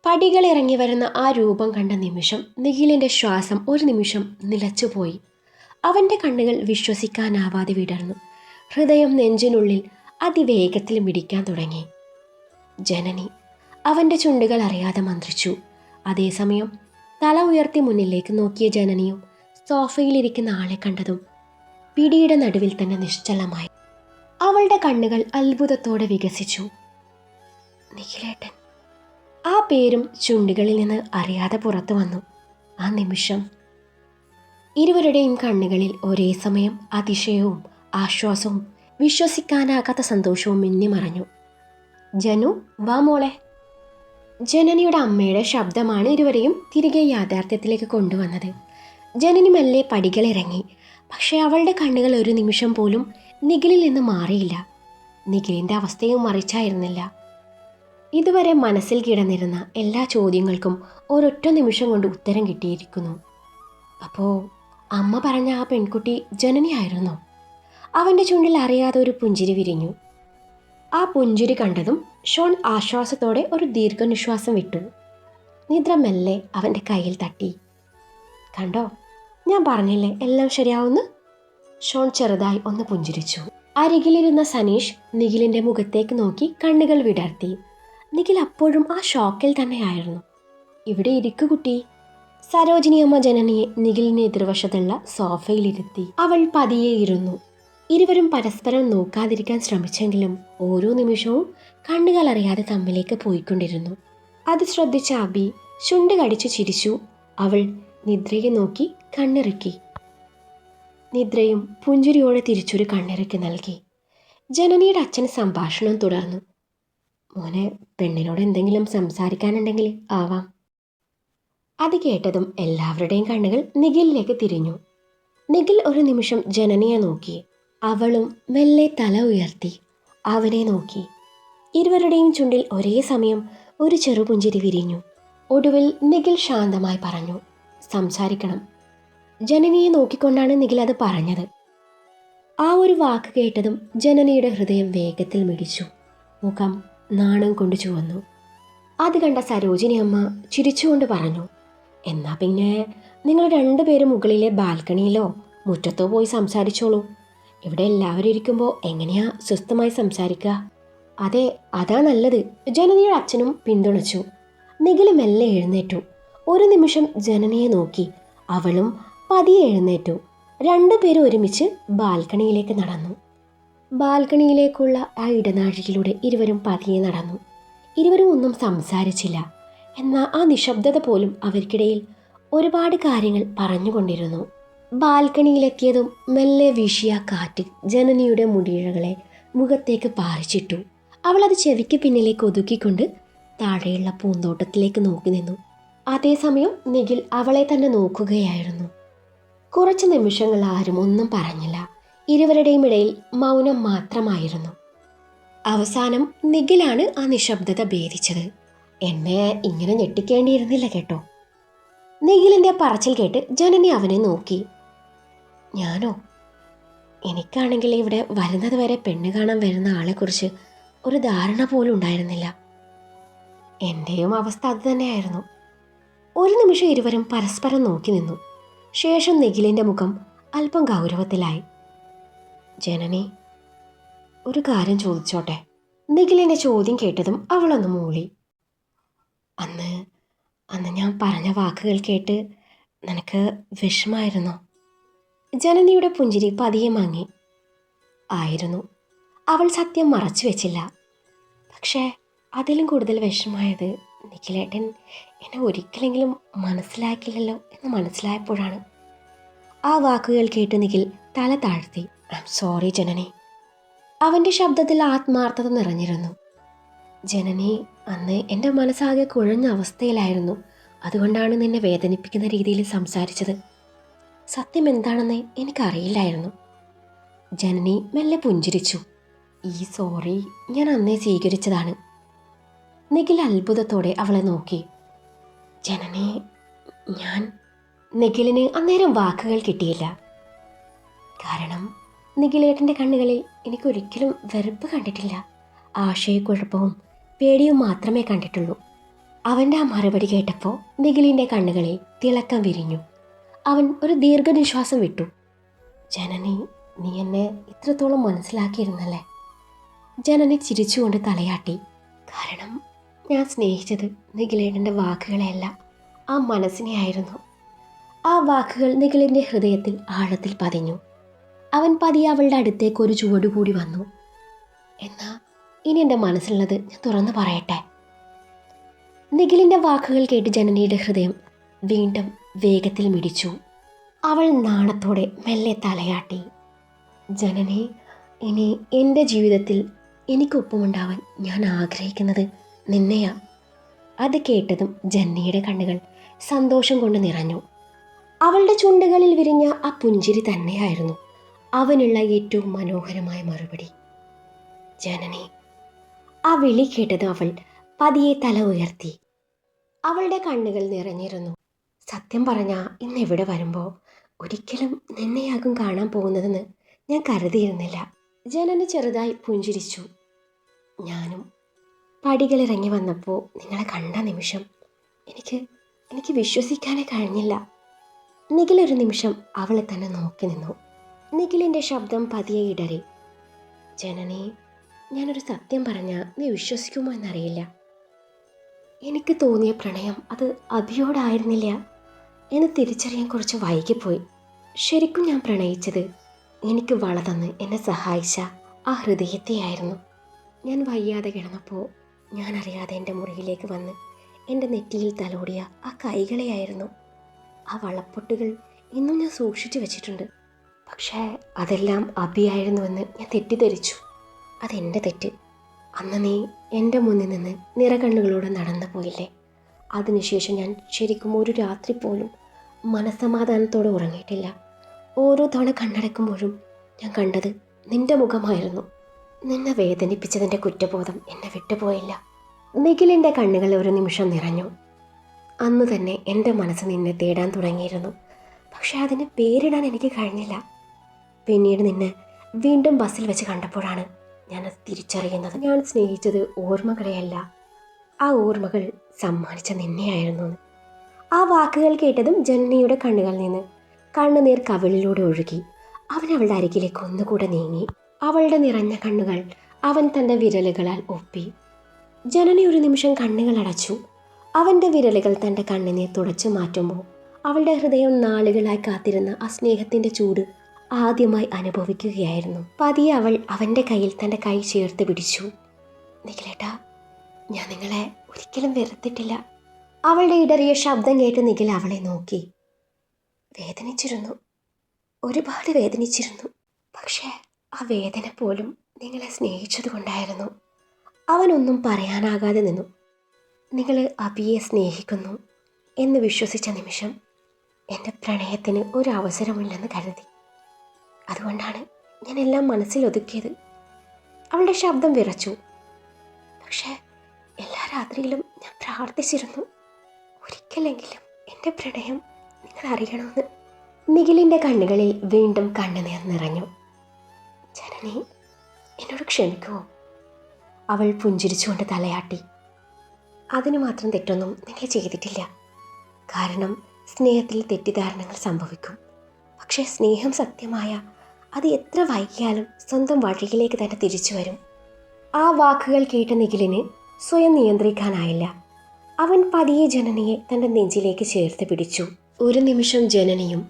പടികൾ ഇറങ്ങി വരുന്ന ആ രൂപം കണ്ട നിമിഷം നിഖിലിൻ്റെ ശ്വാസം ഒരു നിമിഷം നിലച്ചുപോയി. അവൻ്റെ കണ്ണുകൾ വിശ്വസിക്കാനാവാതെ വിടർന്നു. ഹൃദയം നെഞ്ചിനുള്ളിൽ അതിവേഗത്തിൽ മിടിക്കാൻ തുടങ്ങി. ജനനി അവൻ്റെ ചുണ്ടുകൾ അറിയാതെ മന്ത്രിച്ചു. അതേസമയം തല ഉയർത്തി മുന്നിലേക്ക് നോക്കിയ ജനനിയും സോഫയിലിരിക്കുന്ന ആളെ കണ്ടതും പിടിയുടെ നടുവിൽ തന്നെ നിശ്ചലമായി. അവളുടെ കണ്ണുകൾ അത്ഭുതത്തോടെ വികസിച്ചു. നിഖിലേട്ടൻ. ആ പേരും ചുണ്ടുകളിൽ നിന്ന് അറിയാതെ പുറത്തു വന്നു. ആ നിമിഷം ഇരുവരുടെയും കണ്ണുകളിൽ ഒരേ സമയം അതിശയവും ആശ്വാസവും വിശ്വസിക്കാനാകാത്ത സന്തോഷവും മിന്നിമറഞ്ഞു. ജനു, വാ മോളെ. ജനനിയുടെ അമ്മയുടെ ശബ്ദമാണ് ഇരുവരെയും തിരികെ യാഥാർത്ഥ്യത്തിലേക്ക് കൊണ്ടുവന്നത്. ജനനി മെല്ലെ പടികളിറങ്ങി. പക്ഷേ അവളുടെ കണ്ണുകൾ ഒരു നിമിഷം പോലും നിഖിലിൽ നിന്ന് മാറിയില്ല. നിഖിലിൻ്റെ അവസ്ഥയും മറിച്ചായിരുന്നില്ല. ഇതുവരെ മനസ്സിൽ കിടന്നിരുന്ന എല്ലാ ചോദ്യങ്ങൾക്കും ഒരൊറ്റ നിമിഷം കൊണ്ട് ഉത്തരം കിട്ടിയിരിക്കുന്നു. അപ്പോൾ അമ്മ പറഞ്ഞ ആ പെൺകുട്ടി ജനനിയായിരുന്നോ? അവൻ്റെ ചുണ്ടിൽ അറിയാതെ ഒരു പുഞ്ചിരി വിരിഞ്ഞു. ആ പുഞ്ചിരി കണ്ടതും ഷോൺ ആശ്വാസത്തോടെ ഒരു ദീർഘനിശ്വാസം വിട്ടു. നിദ്ര മെല്ലെ അവൻ്റെ കയ്യിൽ തട്ടി. കണ്ടോ, ഞാൻ പറഞ്ഞില്ലേ എല്ലാം ശരിയാവുന്നു. ഷോൺ ചെറുതായി ഒന്ന് പുഞ്ചിരിച്ചു. അരികിലിരുന്ന സനീഷ് നിഖിലിൻ്റെ മുഖത്തേക്ക് നോക്കി കണ്ണുകൾ വിടർത്തി. നിഖിൽ അപ്പോഴും ആ ഷോക്കിൽ തന്നെയായിരുന്നു. ഇവിടെ ഇരിക്കു കുട്ടി. സരോജിനിയമ്മ ജനനിയെ നിഖിലിന് എതിർവശത്തുള്ള സോഫയിലിരുത്തി. അവൾ പതിയെ ഇരുന്നു. ഇരുവരും പരസ്പരം നോക്കാതിരിക്കാൻ ശ്രമിച്ചെങ്കിലും ഓരോ നിമിഷവും കണ്ണുകൾ അറിയാതെ തമ്മിലേക്ക് പോയിക്കൊണ്ടിരുന്നു. അത് ശ്രദ്ധിച്ച അബി ചുണ്ട് കടിച്ചു ചിരിച്ചു. അവൾ നിദ്രയെ നോക്കി കണ്ണിറുക്കി. നിദ്രയും പുഞ്ചിരിയോടെ തിരിച്ചൊരു കണ്ണിറുക്കി നൽകി. ജനനിയുടെ അച്ഛൻ സംഭാഷണം തുടർന്നു. മോനെ, പെണ്ണിനോട് എന്തെങ്കിലും സംസാരിക്കാനുണ്ടെങ്കിൽ ആവാം. അത് കേട്ടതും എല്ലാവരുടെയും കണ്ണുകൾ നിഖിലിലേക്ക് തിരിഞ്ഞു. നിഖിൽ ഒരു നിമിഷം ജനനിയെ നോക്കി. അവളും മെല്ലെ തല ഉയർത്തി അവനെ നോക്കി. ഇരുവരുടെയും ചുണ്ടിൽ ഒരേ സമയം ഒരു ചെറുപുഞ്ചിരി വിരിഞ്ഞു. ഒടുവിൽ നിഖിൽ ശാന്തമായി പറഞ്ഞു, സംസാരിക്കണം. ജനനിയെ നോക്കിക്കൊണ്ടാണ് നിഖിൽ അത് പറഞ്ഞത്. ആ ഒരു വാക്ക് കേട്ടതും ജനനിയുടെ ഹൃദയം വേഗത്തിൽ മിടിച്ചു. മുഖം നാണം കൊണ്ട് ചുവന്നു. അത് കണ്ട സരോജിനി അമ്മ ചിരിച്ചുകൊണ്ട് പറഞ്ഞു, എന്നാ പിന്നെ നിങ്ങൾ രണ്ടുപേരും മുകളിലെ ബാൽക്കണിയിലോ മുറ്റത്തോ പോയി സംസാരിച്ചോളൂ. ഇവിടെ എല്ലാവരും ഇരിക്കുമ്പോൾ എങ്ങനെയാ സ്വസ്ഥമായി സംസാരിക്കുക? അതെ, അതാ നല്ലത്. ജനനിയുടെ അച്ഛനും പിന്തുണച്ചു. നിഖിൽ മെല്ലെ എഴുന്നേറ്റു. ഒരു നിമിഷം ജനനിയെ നോക്കി. അവളും പതിയെ എഴുന്നേറ്റു. രണ്ടുപേരും ഒരുമിച്ച് ബാൽക്കണിയിലേക്ക് നടന്നു. ബാൽക്കണിയിലേക്കുള്ള ആ ഇടനാഴിയിലൂടെ ഇരുവരും പതിയെ നടന്നു. ഇരുവരും ഒന്നും സംസാരിച്ചില്ല. എന്നാൽ ആ നിശബ്ദത പോലും അവർക്കിടയിൽ ഒരുപാട് കാര്യങ്ങൾ പറഞ്ഞുകൊണ്ടിരുന്നു. ബാൽക്കണിയിലെത്തിയതും മെല്ലെ വീശിയ കാറ്റ് ജനനിയുടെ മുടിയിഴകളെ മുഖത്തേക്ക് പാറിച്ചിട്ടു. അവളത് ചെവിക്ക് പിന്നിലേക്ക് ഒതുക്കിക്കൊണ്ട് താഴെയുള്ള പൂന്തോട്ടത്തിലേക്ക് നോക്കി നിന്നു. അതേസമയം നിഖിൽ അവളെ തന്നെ നോക്കുകയായിരുന്നു. കുറച്ച് നിമിഷങ്ങൾ ആരും ഒന്നും പറഞ്ഞില്ല. ഇരുവരുടെയും ഇടയിൽ മൗനം മാത്രമായിരുന്നു. അവസാനം നിഖിലാണ് ആ നിശബ്ദത ഭേദിച്ചത്. എന്നെ ഇങ്ങനെ ഞെട്ടിക്കേണ്ടിയിരുന്നില്ല കേട്ടോ. നിഖിലിൻ്റെ പറച്ചിൽ കേട്ട് ജനനി അവനെ നോക്കി. ഞാനോ? എനിക്കാണെങ്കിൽ ഇവിടെ വരുന്നത് വരെ പെണ്ണ് കാണാൻ വരുന്ന ആളെക്കുറിച്ച് ഒരു ധാരണ പോലും ഉണ്ടായിരുന്നില്ല. എൻ്റെയും അവസ്ഥ അത് തന്നെയായിരുന്നു. ഒരു നിമിഷം ഇരുവരും പരസ്പരം നോക്കി നിന്നു. ശേഷം നിഖിലിൻ്റെ മുഖം അല്പം ഗൗരവത്തിലായി. ജനനി, ഒരു കാര്യം ചോദിച്ചോട്ടെ? നിഖിലിൻ്റെ ചോദ്യം കേട്ടതും അവളൊന്ന് മൂളി. അന്ന് ഞാൻ പറഞ്ഞ വാക്കുകൾ കേട്ട് നിനക്ക് വിഷമായിരുന്നോ? ജനനിയുടെ പുഞ്ചിരി പതിയെ മങ്ങി. ആയിരുന്നു. അവൾ സത്യം മറച്ചു വെച്ചില്ല. പക്ഷേ അതിലും കൂടുതൽ വിഷമായത് നിഖിലേട്ടൻ എന്നെ ഒരിക്കലെങ്കിലും മനസ്സിലാക്കില്ലല്ലോ എന്ന് മനസ്സിലായപ്പോഴാണ്. ആ വാക്കുകൾ കേട്ട് നിഖിൽ തല താഴ്ത്തി. ഐ എം സോറി ജനനി. അവൻ്റെ ശബ്ദത്തിൽ ആത്മാർത്ഥത നിറഞ്ഞിരുന്നു. ജനനി, അന്ന് എൻ്റെ മനസ്സാകെ കുഴഞ്ഞ അവസ്ഥയിലായിരുന്നു. അതുകൊണ്ടാണ് നിന്നെ വേദനിപ്പിക്കുന്ന രീതിയിൽ സംസാരിച്ചത്. സത്യം എന്താണെന്ന് എനിക്കറിയില്ലായിരുന്നു. ജനനി മെല്ലെ പുഞ്ചിരിച്ചു. ഈ സോറി ഞാൻ അന്നേ സ്വീകരിച്ചതാണ്. നിഖിൽ അത്ഭുതത്തോടെ അവളെ നോക്കി. ജനനി, ഞാൻ... നിഖിലിന് അന്നേരം വാക്കുകൾ കിട്ടിയില്ല. കാരണം നിഖിലേട്ടൻ്റെ കണ്ണുകളിൽ എനിക്കൊരിക്കലും വെറുപ്പ് കണ്ടിട്ടില്ല. ആശയക്കുഴപ്പവും പേടിയും മാത്രമേ കണ്ടിട്ടുള്ളൂ. അവൻ്റെ ആ മറുപടി കേട്ടപ്പോൾ നിഖിലിൻ്റെ കണ്ണുകളിൽ തിളക്കം വിരിഞ്ഞു. അവൻ ഒരു ദീർഘനിശ്വാസം വിട്ടു. ജനനി, നീ എന്നെ ഇത്രത്തോളം മനസ്സിലാക്കിയിരുന്നല്ലേ? ജനനി ചിരിച്ചുകൊണ്ട് തലയാട്ടി. കാരണം ഞാൻ സ്നേഹിച്ചത് നിഖിലേട്ടൻ്റെ വാക്കുകളെയല്ല, ആ മനസ്സിനെയായിരുന്നു. ആ വാക്കുകൾ നിഖിലിൻ്റെ ഹൃദയത്തിൽ ആഴത്തിൽ പതിഞ്ഞു. അവൻ പതിയെ അവളുടെ അടുത്തേക്ക് ഒരു ചുവടുകൂടി വന്നു. എന്നാ ഇനി എൻ്റെ മനസ്സിലുള്ളത് ഞാൻ തുറന്നു പറയട്ടെ. നിഖിലിൻ്റെ വാക്കുകൾ കേട്ട് ജനനിയുടെ ഹൃദയം വീണ്ടും വേഗത്തിൽ മിടിച്ചു. അവൾ നാണത്തോടെ മെല്ലെ തലയാട്ടി. ജനനി, ഇനി എൻ്റെ ജീവിതത്തിൽ എനിക്കൊപ്പമുണ്ടാവാൻ ഞാൻ ആഗ്രഹിക്കുന്നത് നിന്നെയാ. അത് കേട്ടതും ജനനിയുടെ കണ്ണുകൾ സന്തോഷം കൊണ്ട് നിറഞ്ഞു. അവളുടെ ചുണ്ടുകളിൽ വിരിഞ്ഞ ആ പുഞ്ചിരി തന്നെയായിരുന്നു അവനുള്ള ഏറ്റവും മനോഹരമായ മറുപടി. ജനനി. ആ വിളി കേട്ടത് അവൾ പതിയെ തല ഉയർത്തി. അവളുടെ കണ്ണുകൾ നിറഞ്ഞിരുന്നു. സത്യം പറഞ്ഞാൽ ഇന്ന് ഇവിടെ വരുമ്പോൾ ഒരിക്കലും നിന്നെയാകും കാണാൻ പോകുന്നതെന്ന് ഞാൻ കരുതിയിരുന്നില്ല. ജനനി ചെറുതായി പുഞ്ചിരിച്ചു. ഞാനും പടികളിറങ്ങി വന്നപ്പോൾ നിങ്ങളെ കണ്ട നിമിഷം എനിക്ക് വിശ്വസിക്കാനേ കഴിഞ്ഞില്ല. നിഖിലൊരു നിമിഷം അവളെ തന്നെ നോക്കി നിന്നു. നിഖിലിൻ്റെ ശബ്ദം പതിയെ ഇടറി. ജനനി, ഞാനൊരു സത്യം പറഞ്ഞാൽ നീ വിശ്വസിക്കുമോ എന്നറിയില്ല. എനിക്ക് തോന്നിയ പ്രണയം അത് അഭിയോടായിരുന്നില്ല എന്ന് തിരിച്ചറിയാൻ കുറച്ച് വൈകിപ്പോയി. ശരിക്കും ഞാൻ പ്രണയിച്ചത് എനിക്ക് വള തന്ന് എന്നെ സഹായിച്ച ആ ഹൃദയത്തെയായിരുന്നു. ഞാൻ വയ്യാതെ കിടന്നപ്പോൾ ഞാൻ അറിയാതെ എൻ്റെ മുറിയിലേക്ക് വന്ന് എൻ്റെ നെറ്റിയിൽ തലോടിയ ആ കൈകളെയായിരുന്നു. ആ വളപ്പൊട്ടുകൾ ഇന്നും ഞാൻ സൂക്ഷിച്ചു വെച്ചിട്ടുണ്ട്. പക്ഷേ അതെല്ലാം അഭിയായിരുന്നുവെന്ന് ഞാൻ തെറ്റിദ്ധരിച്ചു. അതെൻ്റെ തെറ്റ്. അന്ന് നീ എൻ്റെ മുന്നിൽ നിന്ന് നിറകണ്ണുകളോടെ നടന്നു പോയില്ലേ? അതിനുശേഷം ഞാൻ ശരിക്കും ഒരു രാത്രി പോലും മനസ്സമാധാനത്തോടെ ഉറങ്ങിയിട്ടില്ല. ഓരോ തവണ കണ്ണടക്കുമ്പോഴും ഞാൻ കണ്ടത് നിന്റെ മുഖമായിരുന്നു. നിന്നെ വേദനിപ്പിച്ചതിൻ്റെ കുറ്റബോധം എന്നെ വിട്ടുപോയില്ല. നിഖിലിൻ്റെ കണ്ണുകൾ ഒരു നിമിഷം നിറഞ്ഞു. അന്ന് തന്നെ എൻ്റെ മനസ്സ് നിന്നെ തേടാൻ തുടങ്ങിയിരുന്നു. പക്ഷെ അതിന് പേരിടാൻ എനിക്ക് കഴിഞ്ഞില്ല. പിന്നീട് നിന്നെ വീണ്ടും ബസ്സിൽ വെച്ച് കണ്ടപ്പോഴാണ് ഞാനത് തിരിച്ചറിയുന്നത്. ഞാൻ സ്നേഹിച്ചത് ഓർമ്മകളെയല്ല, ആ ഓർമ്മകൾ സമ്മാനിച്ച നിന്നെയായിരുന്നു. ആ വാക്കുകൾ കേട്ടതും ജനനിയുടെ കണ്ണുകളിൽ നിന്ന് കണ്ണുനീർ കവിളിലൂടെ ഒഴുകി. അവൻ അവളുടെ അരികിലേക്ക് ഒന്നുകൂടെ നീങ്ങി. അവളുടെ നിറഞ്ഞ കണ്ണുകൾ അവൻ തൻ്റെ വിരലുകളാൽ ഒപ്പി. ജനനി ഒരു നിമിഷം കണ്ണുകൾ അടച്ചു. അവൻ്റെ വിരലുകൾ തൻ്റെ കണ്ണുനീർ തുടച്ചു മാറ്റുമ്പോൾ അവളുടെ ഹൃദയം നാളുകളായി കാത്തിരുന്ന ആ സ്നേഹത്തിൻ്റെ ചൂട് ആദ്യമായി അനുഭവിക്കുകയായിരുന്നു. പതിയെ അവൾ അവൻ്റെ കയ്യിൽ തൻ്റെ കൈ ചേർത്ത് പിടിച്ചു. നിഖിലേട്ടാ, ഞാൻ നിങ്ങളെ ഒരിക്കലും വെറുത്തിട്ടില്ല. അവളുടെ ഇടറിയ ശബ്ദം കേട്ട് നിഖിൽ അവളെ നോക്കി. വേദനിച്ചിരുന്നു, ഒരുപാട് വേദനിച്ചിരുന്നു. പക്ഷേ ആ വേദന പോലും നിങ്ങളെ സ്നേഹിച്ചത് കൊണ്ടായിരുന്നു. അവനൊന്നും പറയാനാകാതെ നിന്നു. നിങ്ങൾ അബിയെ സ്നേഹിക്കുന്നു എന്ന് വിശ്വസിച്ച നിമിഷം എൻ്റെ പ്രണയത്തിന് ഒരു അവസരമില്ലെന്ന് കരുതി. അതുകൊണ്ടാണ് ഞാൻ എല്ലാം മനസ്സിലൊതുക്കിയത്. അവളുടെ ശബ്ദം വിറച്ചു. പക്ഷേ എല്ലാ രാത്രിയിലും ഞാൻ പ്രാർത്ഥിച്ചിരുന്നു, ഒരിക്കലെങ്കിലും എൻ്റെ പ്രണയം നിങ്ങൾ അറിയണമെന്ന്. നിഖിലിൻ്റെ കണ്ണുകളിൽ വീണ്ടും കണ്ണുനീർ നിറഞ്ഞു. ജനനി, എന്നോട് ക്ഷമിക്കുമോ? അവൾ പുഞ്ചിരിച്ചുകൊണ്ട് തലയാട്ടി. അതിനു മാത്രം തെറ്റൊന്നും നിങ്ങൾ ചെയ്തിട്ടില്ല. കാരണം സ്നേഹത്തിൽ തെറ്റിദ്ധാരണകൾ സംഭവിക്കും. പക്ഷേ സ്നേഹം സത്യമായ അത് എത്ര വൈകിയാലും സ്വന്തം വഴിയിലേക്ക് തന്നെ തിരിച്ചു വരും. ആ വാക്കുകൾ കേട്ട നിഖിലിന് സ്വയം നിയന്ത്രിക്കാനായില്ല. അവൻ പതിയെ ജനനിയെ തൻ്റെ നെഞ്ചിലേക്ക് ചേർത്ത് പിടിച്ചു. ഒരു നിമിഷം ജനനിയും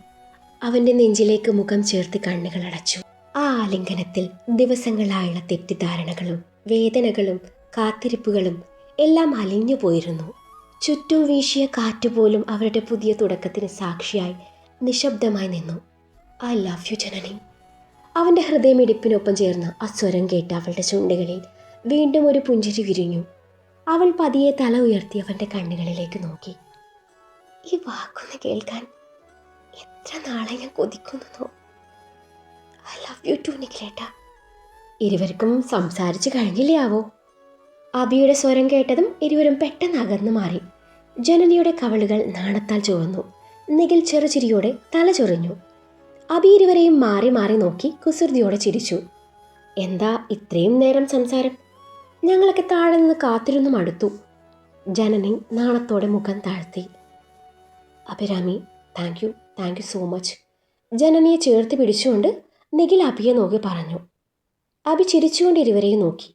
അവൻ്റെ നെഞ്ചിലേക്ക് മുഖം ചേർത്ത് കണ്ണുകൾ അടച്ചു. ആ ആലിംഗനത്തിൽ ദിവസങ്ങളായുള്ള തെറ്റിദ്ധാരണകളും വേദനകളും കാത്തിരിപ്പുകളും എല്ലാം അലിഞ്ഞു പോയിരുന്നു. ചുറ്റും വീശിയ കാറ്റുപോലും അവരുടെ പുതിയ തുടക്കത്തിന് സാക്ഷിയായി നിശബ്ദമായി നിന്നു. ഐ ലവ് യു ജനനി. അവൻ്റെ ഹൃദയമിടിപ്പിനൊപ്പം ചേർന്ന ആ സ്വരം കേട്ട് അവളുടെ ചുണ്ടുകളിൽ വീണ്ടും ഒരു പുഞ്ചിരി വിരിഞ്ഞു. അവൾ പതിയെ തല ഉയർത്തി അവൻ്റെ കണ്ണുകളിലേക്ക് നോക്കി. ഈ വാക്കൊന്ന് കേൾക്കാൻ എത്ര നാളെ ഞാൻ കൊതിക്കുന്നതോ. ഐ ലവ് യു ടു നിഖിലേട്ടാ. ഇരുവർക്കും സംസാരിച്ചു കഴിഞ്ഞില്ലേ ആവോ? അബിയുടെ സ്വരം കേട്ടതും ഇരുവരും പെട്ടെന്ന് അകന്നു മാറി. ജനനിയുടെ കവളുകൾ നാണത്താൽ ചുവന്നു. നിഖിൽ ചെറുചിരിയോടെ തല ചൊറിഞ്ഞു. അബി ഇരുവരെയും മാറി മാറി നോക്കി കുസൃതിയോടെ ചിരിച്ചു. എന്താ ഇത്രയും നേരം സംസാരം? ഞങ്ങളൊക്കെ താഴെ നിന്ന് കാത്തിരുന്നു മടുത്തു. ജനനി നാണത്തോടെ മുഖം താഴ്ത്തി. Abhirami, thank you so much. ജനനിയെ ചേർത്ത് പിടിച്ചുകൊണ്ട് നിഖിൽ അഭിയെ നോക്കി പറഞ്ഞു. അഭി ചിരിച്ചുകൊണ്ട് ഇരുവരെയും നോക്കി.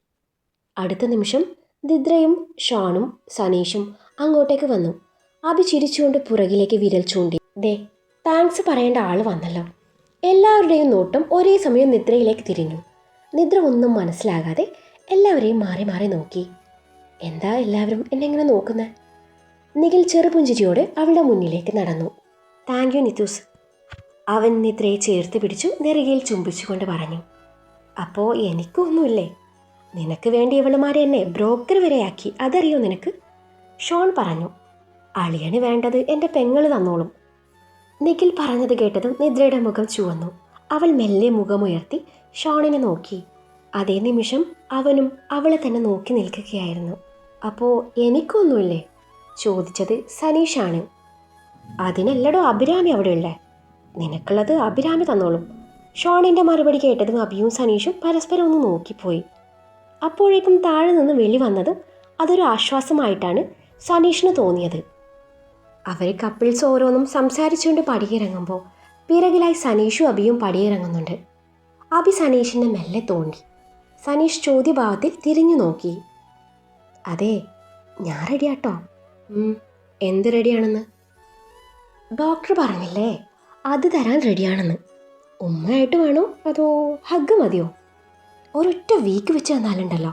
അടുത്ത നിമിഷം നിദ്രയും ഷോണും സനീഷും അങ്ങോട്ടേക്ക് വന്നു. അഭി ചിരിച്ചുകൊണ്ട് പുറകിലേക്ക് വിരൽ ചൂണ്ടി. ദേ, താങ്ക്സ് പറയേണ്ട ആൾ വന്നല്ലോ. എല്ലാവരുടെയും നോട്ടം ഒരേ സമയം നിദ്രയിലേക്ക് തിരിഞ്ഞു. നിദ്ര ഒന്നും മനസ്സിലാകാതെ എല്ലാവരെയും മാറി മാറി നോക്കി. എന്താ എല്ലാവരും എന്നെങ്ങനെ നോക്കുന്നത്? നിഖിൽ ചെറുപുഞ്ചിരിയോടെ അവളുടെ മുന്നിലേക്ക് നടന്നു. Thank you Nithus. അവൻ നിദ്രയെ ചേർത്ത് പിടിച്ചു നെറുകയിൽ ചുംബിച്ചുകൊണ്ട് പറഞ്ഞു. അപ്പോൾ എനിക്കൊന്നുമില്ലേ? നിനക്ക് വേണ്ടി ഇവളുമാരെ എന്നെ ബ്രോക്കർ വരെയാക്കി, അതറിയോ നിനക്ക്? ഷോൺ പറഞ്ഞു. അളിയന് വേണ്ടത് എൻ്റെ പെങ്ങൾ തന്നോളും. നിഖിൽ പറഞ്ഞത് കേട്ടതും നിദ്രയുടെ മുഖം ചുവന്നു. അവൾ മെല്ലെ മുഖമുയർത്തി ഷോണിനെ നോക്കി. അതേ നിമിഷം അവനും അവളെ തന്നെ നോക്കി നിൽക്കുകയായിരുന്നു. അപ്പോൾ എനിക്കൊന്നുമില്ലേ? ചോദിച്ചത് സനീഷാണ്. അതിനല്ലടോ അഭിരാമി അവിടെയുള്ളേ. നിനക്കുള്ളത് അഭിരാമി തന്നോളും. ഷോണിൻ്റെ മറുപടി കേട്ടതും അഭിയും സനീഷും പരസ്പരം ഒന്ന് നോക്കിപ്പോയി. അപ്പോഴേക്കും താഴെ നിന്ന് വെളി വന്നതും അതൊരു ആശ്വാസമായിട്ടാണ് സനീഷിന് തോന്നിയത്. അവർ കപ്പിൾസ് ഓരോന്നും സംസാരിച്ചുകൊണ്ട് പടിയിറങ്ങുമ്പോൾ പിറകിലായി സനീഷും അഭിയും പടിയിറങ്ങുന്നുണ്ട്. അഭി സനീഷിനെ മെല്ലെ തോണ്ടി. സനീഷ് ചോദ്യഭാവത്തിൽ തിരിഞ്ഞു നോക്കി. അതെ, ഞാൻ റെഡിയാട്ടോ. എന്ത് റെഡിയാണെന്ന്? ഡോക്ടർ പറഞ്ഞില്ലേ, അത് തരാൻ റെഡിയാണെന്ന്. ഉമ്മയായിട്ട് വേണോ അതോ ഹഗ് മതിയോ? ഒരൊറ്റ വീക്ക് വെച്ച് തന്നാലുണ്ടല്ലോ.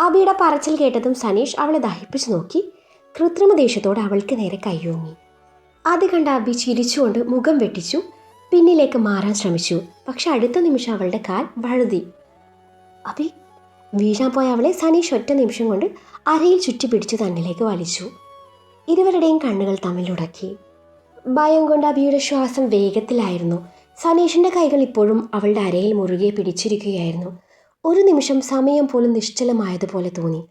അബിയുടെ പറച്ചിൽ കേട്ടതും സനീഷ് അവളെ ദഹിപ്പിച്ചു നോക്കി കൃത്രിമ ദേഷ്യത്തോടെ അവൾക്ക് നേരെ കയ്യോങ്ങി. അത് കണ്ട അബി ചിരിച്ചുകൊണ്ട് മുഖം വെട്ടിച്ചു പിന്നിലേക്ക് മാറാൻ ശ്രമിച്ചു. പക്ഷെ അടുത്ത നിമിഷം അവളുടെ കാൽ വഴുതി. അബി വീഴാൻ പോയ അവളെ സനീഷ് ഒറ്റ നിമിഷം കൊണ്ട് അരയിൽ ചുറ്റി പിടിച്ച് തന്നിലേക്ക് വലിച്ചു. ഇരുവരുടെയും കണ്ണുകൾ തമ്മിലുടക്കി. ഭയം കൊണ്ട് അബിയുടെ ശ്വാസം വേഗത്തിലായിരുന്നു. സനീഷിൻ്റെ കൈകൾ ഇപ്പോഴും അവളുടെ അരയിൽ മുറുകെ പിടിച്ചിരിക്കുകയായിരുന്നു. ഒരു നിമിഷം സമയം പോലും നിശ്ചലമായതുപോലെ തോന്നി.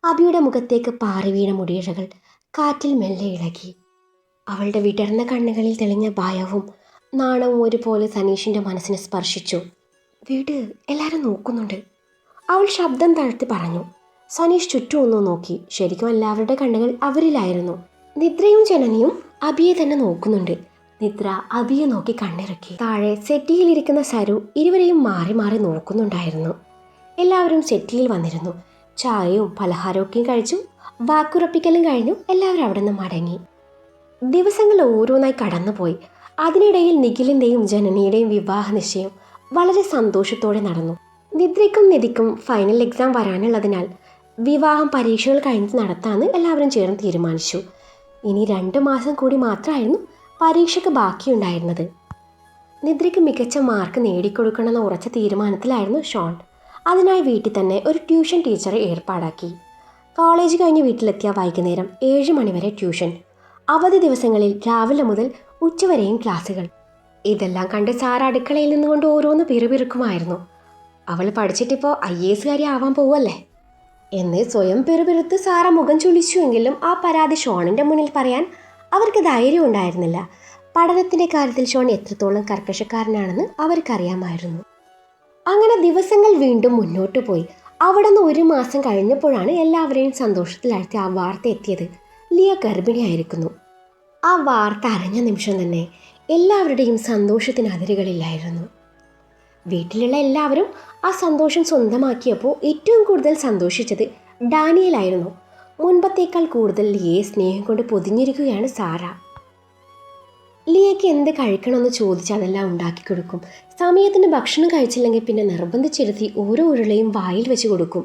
അബിയുടെ മുഖത്തേക്ക് പാറി വീണ മുടിയിഴകൾ കാറ്റിൽ മെല്ലെ ഇളകി. അവളുടെ വിടർന്ന കണ്ണുകളിൽ തെളിഞ്ഞ ഭയവും നാണവും ഒരുപോലെ സനീഷിൻ്റെ മനസ്സിനെ സ്പർശിച്ചു. വീട് എല്ലാവരും നോക്കുന്നുണ്ട്, അവൾ ശബ്ദം താഴ്ത്തി പറഞ്ഞു. സനീഷ് ചുറ്റും ഒന്നു നോക്കി. ശരിക്കും എല്ലാവരുടെ കണ്ണുകൾ അവരിലായിരുന്നു. നിദ്രയും ജനനിയും അബിയെ തന്നെ നോക്കുന്നുണ്ട്. നിദ്ര അബിയെ നോക്കി കണ്ണിറക്കി. താഴെ സെറ്റിയിലിരിക്കുന്ന സരു ഇരുവരെയും മാറി മാറി നോക്കുന്നുണ്ടായിരുന്നു. എല്ലാവരും സെറ്റിയിൽ വന്നിരുന്നു. ചായയും പലഹാരമൊക്കെയും കഴിച്ചു. വാക്കുറപ്പിക്കലും കഴിഞ്ഞു. എല്ലാവരും അവിടെ നിന്ന് മടങ്ങി. ദിവസങ്ങൾ ഓരോന്നായി കടന്നുപോയി. അതിനിടയിൽ നിഖിലിൻ്റെയും ജനനിയുടെയും വിവാഹ നിശ്ചയം വളരെ സന്തോഷത്തോടെ നടന്നു. നിദ്രയ്ക്കും നിധിക്കും ഫൈനൽ എക്സാം വരാനുള്ളതിനാൽ വിവാഹം പരീക്ഷകൾ കഴിഞ്ഞ് നടത്താമെന്ന് എല്ലാവരും ചേർന്ന് തീരുമാനിച്ചു. ഇനി 2 മാസം കൂടി മാത്രമായിരുന്നു പരീക്ഷയ്ക്ക് ബാക്കിയുണ്ടായിരുന്നത്. നിദ്രയ്ക്ക് മികച്ച മാർക്ക് നേടിക്കൊടുക്കണമെന്ന ഉറച്ച തീരുമാനത്തിലായിരുന്നു ഷോൺ. അതിനായി വീട്ടിൽ തന്നെ ഒരു ട്യൂഷൻ ടീച്ചറെ ഏർപ്പാടാക്കി. കോളേജ് കഴിഞ്ഞ് വീട്ടിലെത്തിയ വൈകുന്നേരം 7 മണിവരെ ട്യൂഷൻ. അവധി ദിവസങ്ങളിൽ രാവിലെ മുതൽ ഉച്ചവരെയും ക്ലാസ്സുകൾ. ഇതെല്ലാം കണ്ട് സാർ അടുക്കളയിൽ നിന്നുകൊണ്ട് ഓരോന്ന് പിറുപിറുക്കുമായിരുന്നു. അവൾ പഠിച്ചിട്ടിപ്പോൾ IAS ആവാൻ പോവല്ലേ എന്ന് സ്വയം പിറുപിറുത്ത് സാറ മുഖം ചുളിച്ചുവെങ്കിലും ആ പരാതി ഷോണിൻ്റെ മുന്നിൽ പറയാൻ അവർക്ക് ധൈര്യം ഉണ്ടായിരുന്നില്ല. പഠനത്തിൻ്റെ കാര്യത്തിൽ ഷോൺ എത്രത്തോളം കർക്കശക്കാരനാണെന്ന് അവർക്കറിയാമായിരുന്നു. അങ്ങനെ ദിവസങ്ങൾ വീണ്ടും മുന്നോട്ട് പോയി. അവിടെ നിന്ന് 1 മാസം കഴിഞ്ഞപ്പോഴാണ് എല്ലാവരെയും സന്തോഷത്തിലാഴ്ത്തി ആ വാർത്ത എത്തിയത്. ലിയ ഗർഭിണിയായിരിക്കുന്നു. ആ വാർത്ത അറിഞ്ഞ നിമിഷം തന്നെ എല്ലാവരുടെയും സന്തോഷത്തിന് അതിരുകളില്ലായിരുന്നു. വീട്ടിലുള്ള എല്ലാവരും ആ സന്തോഷം സ്വന്തമാക്കിയപ്പോൾ ഏറ്റവും കൂടുതൽ സന്തോഷിച്ചത് ഡാനിയലായിരുന്നു. മുൻപത്തേക്കാൾ കൂടുതൽ ലിയയെ സ്നേഹം കൊണ്ട് പൊതിഞ്ഞിരിക്കുകയാണ് സാറ. ലിയയ്ക്ക് എന്ത് കഴിക്കണമെന്ന് ചോദിച്ചാൽ അതെല്ലാം ഉണ്ടാക്കി കൊടുക്കും. സമയത്തിന് ഭക്ഷണം കഴിച്ചില്ലെങ്കിൽ പിന്നെ നിർബന്ധിച്ചിരുത്തി ഓരോ ഉരുളയും വായിൽ വെച്ച് കൊടുക്കും.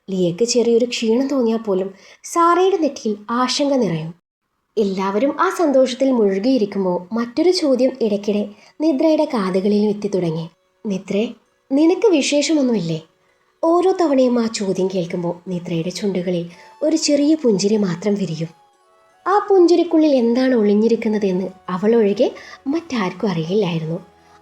ലിയയ്ക്ക് ചെറിയൊരു ക്ഷീണം തോന്നിയാൽ പോലും സാറയുടെ നെറ്റിയിൽ ആശങ്ക നിറയും. എല്ലാവരും ആ സന്തോഷത്തിൽ മുഴുകിയിരിക്കുമ്പോൾ മറ്റൊരു ചോദ്യം ഇടയ്ക്കിടെ നിദ്രയുടെ കാതുകളിലും എത്തി തുടങ്ങി. നിദ്രേ, നിനക്ക് വിശേഷമൊന്നുമില്ലേ? ഓരോ തവണയും ആ ചോദ്യം കേൾക്കുമ്പോൾ നിദ്രയുടെ ചുണ്ടുകളിൽ ഒരു ചെറിയ പുഞ്ചിരി മാത്രം വിരിയും. ആ പുഞ്ചിരിക്കുള്ളിൽ എന്താണ് ഒളിഞ്ഞിരിക്കുന്നതെന്ന് അവളൊഴികെ മറ്റാർക്കും അറിയില്ലായിരുന്നു.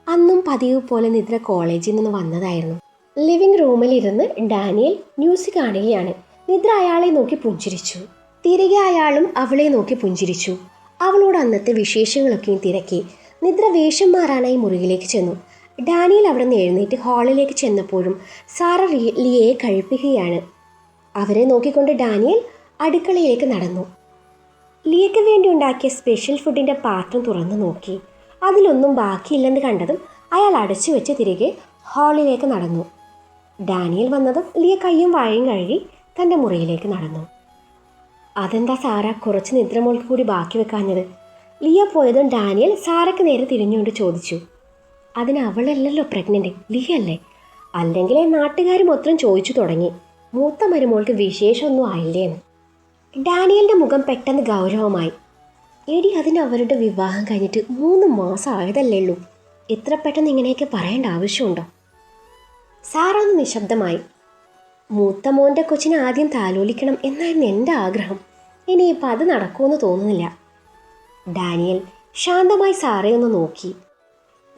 അന്നും പതിവ് പോലെ നിദ്ര കോളേജിൽ നിന്ന് വന്നതായിരുന്നു. ലിവിംഗ് റൂമിലിരുന്ന് ഡാനിയൽ ന്യൂസ് കാണുകയാണ്. നിദ്ര അയാളെ നോക്കി പുഞ്ചിരിച്ചു. തിരികെ അയാളും അവളെ നോക്കി പുഞ്ചിരിച്ചു. അവളോട് അന്നത്തെ വിശേഷങ്ങളൊക്കെയും തിരക്കി. നിദ്ര വേഷം മാറാനായി മുറിയിലേക്ക് ചെന്നു. ഡാനിയൽ അവിടെ നിന്ന് എഴുന്നേറ്റ് ഹാളിലേക്ക് ചെന്നപ്പോഴും സാറ ലിയയെ കഴിപ്പിക്കുകയാണ്. അവരെ നോക്കിക്കൊണ്ട് ഡാനിയൽ അടുക്കളയിലേക്ക് നടന്നു. ലിയയ്ക്ക് വേണ്ടി ഉണ്ടാക്കിയ സ്പെഷ്യൽ ഫുഡിൻ്റെ പാത്രം തുറന്നു നോക്കി. അതിലൊന്നും ബാക്കിയില്ലെന്ന് കണ്ടതും അയാൾ അടച്ചു വെച്ച് തിരികെ ഹാളിലേക്ക് നടന്നു. ഡാനിയൽ വന്നതും ലിയ കയ്യും വാഴയും കഴുകി തൻ്റെ മുറിയിലേക്ക് നടന്നു. അതെന്താ സാറ കുറച്ച് നിദ്രമോൾക്ക് കൂടി ബാക്കി വെക്കാഞ്ഞത്? ലിയ പോയതും ഡാനിയൽ സാറയ്ക്ക് നേരെ തിരിഞ്ഞുകൊണ്ട് ചോദിച്ചു. അതിന് അവളല്ലല്ലോ പ്രഗ്നൻ്റ്, ലിയ അല്ലേ? അല്ലെങ്കിൽ നാട്ടുകാർ മൊത്തം ചോദിച്ചു തുടങ്ങി, മൂത്ത മരുമോൾക്ക് വിശേഷമൊന്നും ആയില്ലേന്ന്. ഡാനിയലിൻ്റെ മുഖം പെട്ടെന്ന് ഗൗരവമായി. എടി, അതിന് അവരുടെ വിവാഹം കഴിഞ്ഞിട്ട് 3 മാസം ആയതല്ലേ ഉള്ളൂ. ഇത്ര പെട്ടെന്ന് ഇങ്ങനെയൊക്കെ പറയേണ്ട ആവശ്യമുണ്ടോ? സാറൊന്ന് നിശബ്ദമായി. മൂത്ത മോൻ്റെ കൊച്ചിനെ ആദ്യം താലോലിക്കണം എന്നായിരുന്നു എൻ്റെ ആഗ്രഹം. ഇനിയിപ്പോൾ അത് നടക്കുമെന്ന് തോന്നുന്നില്ല. ഡാനിയൽ ശാന്തമായി സാറേ ഒന്ന് നോക്കി.